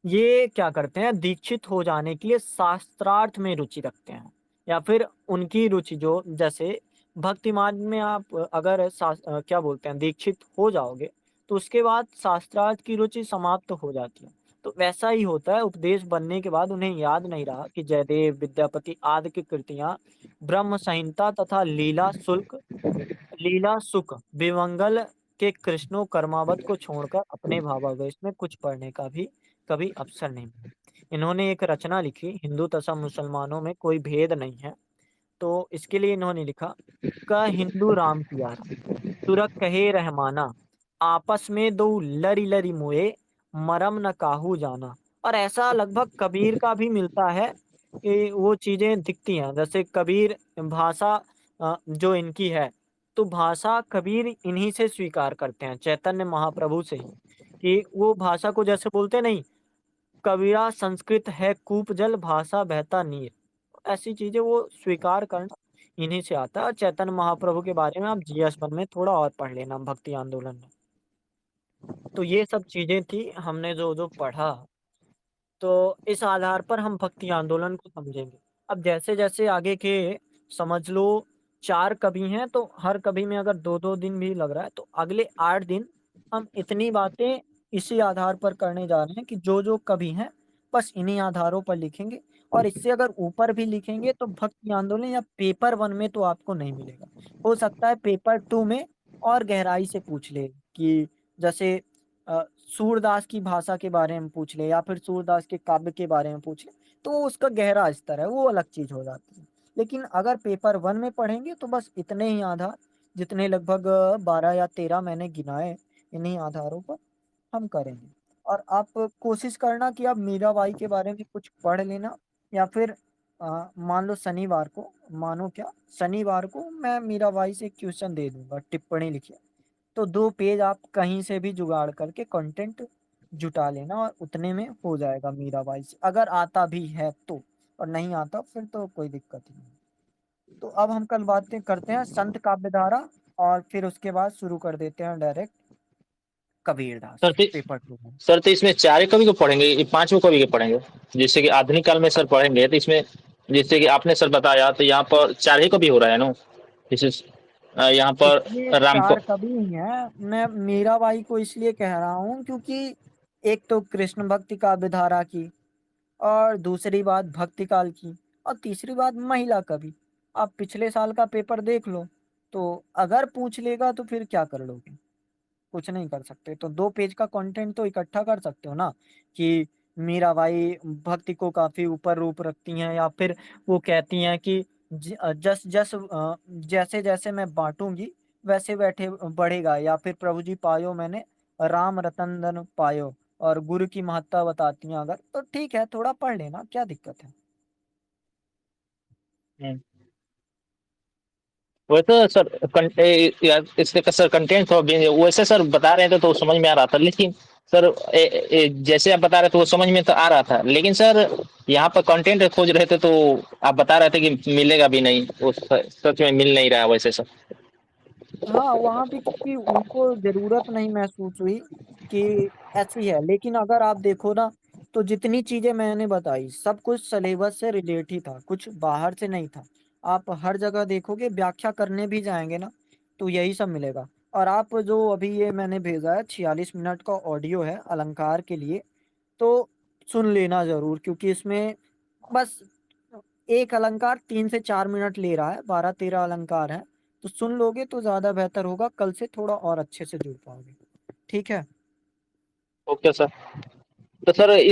ये क्या करते हैं, दीक्षित हो जाने के लिए शास्त्रार्थ में रुचि रखते हैं, या फिर उनकी रुचि जो जैसे भक्ति मार्ग में आप अगर क्या बोलते हैं दीक्षित हो जाओगे, तो उसके बाद शास्त्रार्थ की रुचि समाप्त हो जाती है। तो वैसा ही होता है, उपदेश बनने के बाद उन्हें याद नहीं रहा कि जयदेव, विद्यापति आदि की कृतियां, ब्रह्म संहिता तथा लीला सुख विमंगल के कृष्णो कर्मावत को छोड़कर अपने भावावेश में कुछ पढ़ने का भी कभी अवसर नहीं मिला। इन्होंने एक रचना लिखी, हिंदू तथा मुसलमानों में कोई भेद नहीं है, तो इसके लिए इन्होंने लिखा, क हिंदू राम प्यारा, तुरक कहे रहमाना, आपस में दो लरी लरी मुए, मरम न काहू जाना। और ऐसा लगभग कबीर का भी मिलता है कि वो चीज़ें दिखती हैं। जैसे कबीर भाषा जो इनकी है, तो भाषा कबीर इन्हीं से स्वीकार करते हैं, चैतन्य महाप्रभु से ही, कि वो भाषा को जैसे बोलते नहीं, कबीरा संस्कृत है कूप जल भाषा बहता नीर। ऐसी चीज़ें वो स्वीकार करना इन्हीं से आता है। और चैतन्य महाप्रभु के बारे में आप जीएस 1 में थोड़ा और पढ़ लेना, भक्ति आंदोलन में। तो ये सब चीज़ें थी हमने जो पढ़ा, तो इस आधार पर हम भक्ति आंदोलन को समझेंगे। अब जैसे-जैसे आगे के समझ लो 4 कवि हैं, तो हर कवि में अगर 2-2 दिन भी लग रहा है, तो अगले 8 दिन हम इतनी बातें इसी आधार पर करने जा रहे हैं कि जो-जो कवि हैं, बस इन्हीं आधारों पर लिखेंगे। और इससे अगर ऊपर भी लिखेंगे तो भक्ति आंदोलन या पेपर 1 में तो आपको नहीं मिलेगा। हो सकता है पेपर 2 में और गहराई से पूछ ले कि जैसे अ, सूरदास की भाषा के बारे में पूछ ले या फिर सूरदास के काव्य के बारे में पूछ ले, तो वो उसका गहरा स्तर है, वो अलग चीज़ हो जाती है। लेकिन अगर पेपर 1 में पढ़ेंगे तो बस इतने ही आधार, जितने लगभग 12 या 13 मैंने गिनाए, इन्हीं आधारों पर हम करेंगे। और आप कोशिश करना कि आप मीराबाई के बारे में कुछ पढ़ लेना, या फिर मान लो शनिवार को, मानो क्या, शनिवार को मैं मीराबाई से क्वेश्चन दे दूँगा, टिप्पणी लिखिए। तो 2 पेज आप कहीं से भी जुगाड़ करके कंटेंट जुटा लेना और उतने में हो जाएगा मीराबाई से, अगर आता भी है तो। और नहीं आता फिर तो कोई दिक्कत ही नहीं। तो अब हम कल बातें करते हैं संत काव्यधारा, और फिर उसके बाद शुरू कर देते हैं डायरेक्ट कबीरदास सर तो पेपर 2 में। सर तो इसमें 4 कवि को पढ़ेंगे, ये 5 कवि के पढ़ेंगे? जैसे कि आधुनिक काल में सर पढ़ेंगे तो इसमें, जैसे कि आपने सर बताया, तो यहाँ पर 4 ही कवि हो रहा है ना? जैसे यहाँ पर इसमें राम 4 को। कवि ही हैं। मैं मीराबाई को इसलिए कह रहा हूँ क्योंकि एक तो कृष्ण भक्ति काव्यधारा की, और दूसरी बात भक्ति काल की, और तीसरी बात महिला कवि। आप पिछले साल का पेपर देख लो, तो अगर पूछ लेगा तो फिर क्या कर लोगे? कुछ नहीं कर सकते। तो 2 पेज का कंटेंट तो इकट्ठा कर सकते हो ना, कि मीराबाई भक्ति को काफ़ी ऊपर रूप रखती हैं, या फिर वो कहती हैं कि जैसे-जैसे मैं बाँटूँगी वैसे बैठे बढ़ेगा, या फिर प्रभु जी पायो मैंने राम रतन धन पायो, और गुरु की महत्ता बताती हैं अगर, तो ठीक है, थोड़ा पढ़ लेना, क्या दिक्कत है? हम्म। वैसे सर यार इसके का सर कंटेंट थोड़ा वैसे सर बता रहे थे तो समझ में आ रहा था, लेकिन सर जैसे आप बता रहे थे वो समझ में तो आ रहा था, लेकिन सर यहाँ पर कंटेंट खोज रहे थे तो आप बता रहे थे कि मिलेगा भी नहीं, वो सच में मिल नहीं रहा वैसे सर। हाँ, वहाँ पे क्योंकि उनको ज़रूरत नहीं महसूस हुई कि ऐसी है। लेकिन अगर आप देखो ना, तो जितनी चीज़ें मैंने बताई, सब कुछ सिलेबस से रिलेट ही था, कुछ बाहर से नहीं था। आप हर जगह देखोगे, व्याख्या करने भी जाएँगे ना, तो यही सब मिलेगा। और आप जो अभी ये मैंने भेजा है 46 मिनट का ऑडियो है अलंकार के लिए, तो सुन लेना ज़रूर, क्योंकि इसमें बस एक अलंकार 3 से 4 मिनट ले रहा है, 12-13 अलंकार हैं। तो सुन लोगे तो ज़्यादा बेहतर होगा, कल से थोड़ा और अच्छे से जुड़ पाओगे। ठीक है? Okay sir. तो सर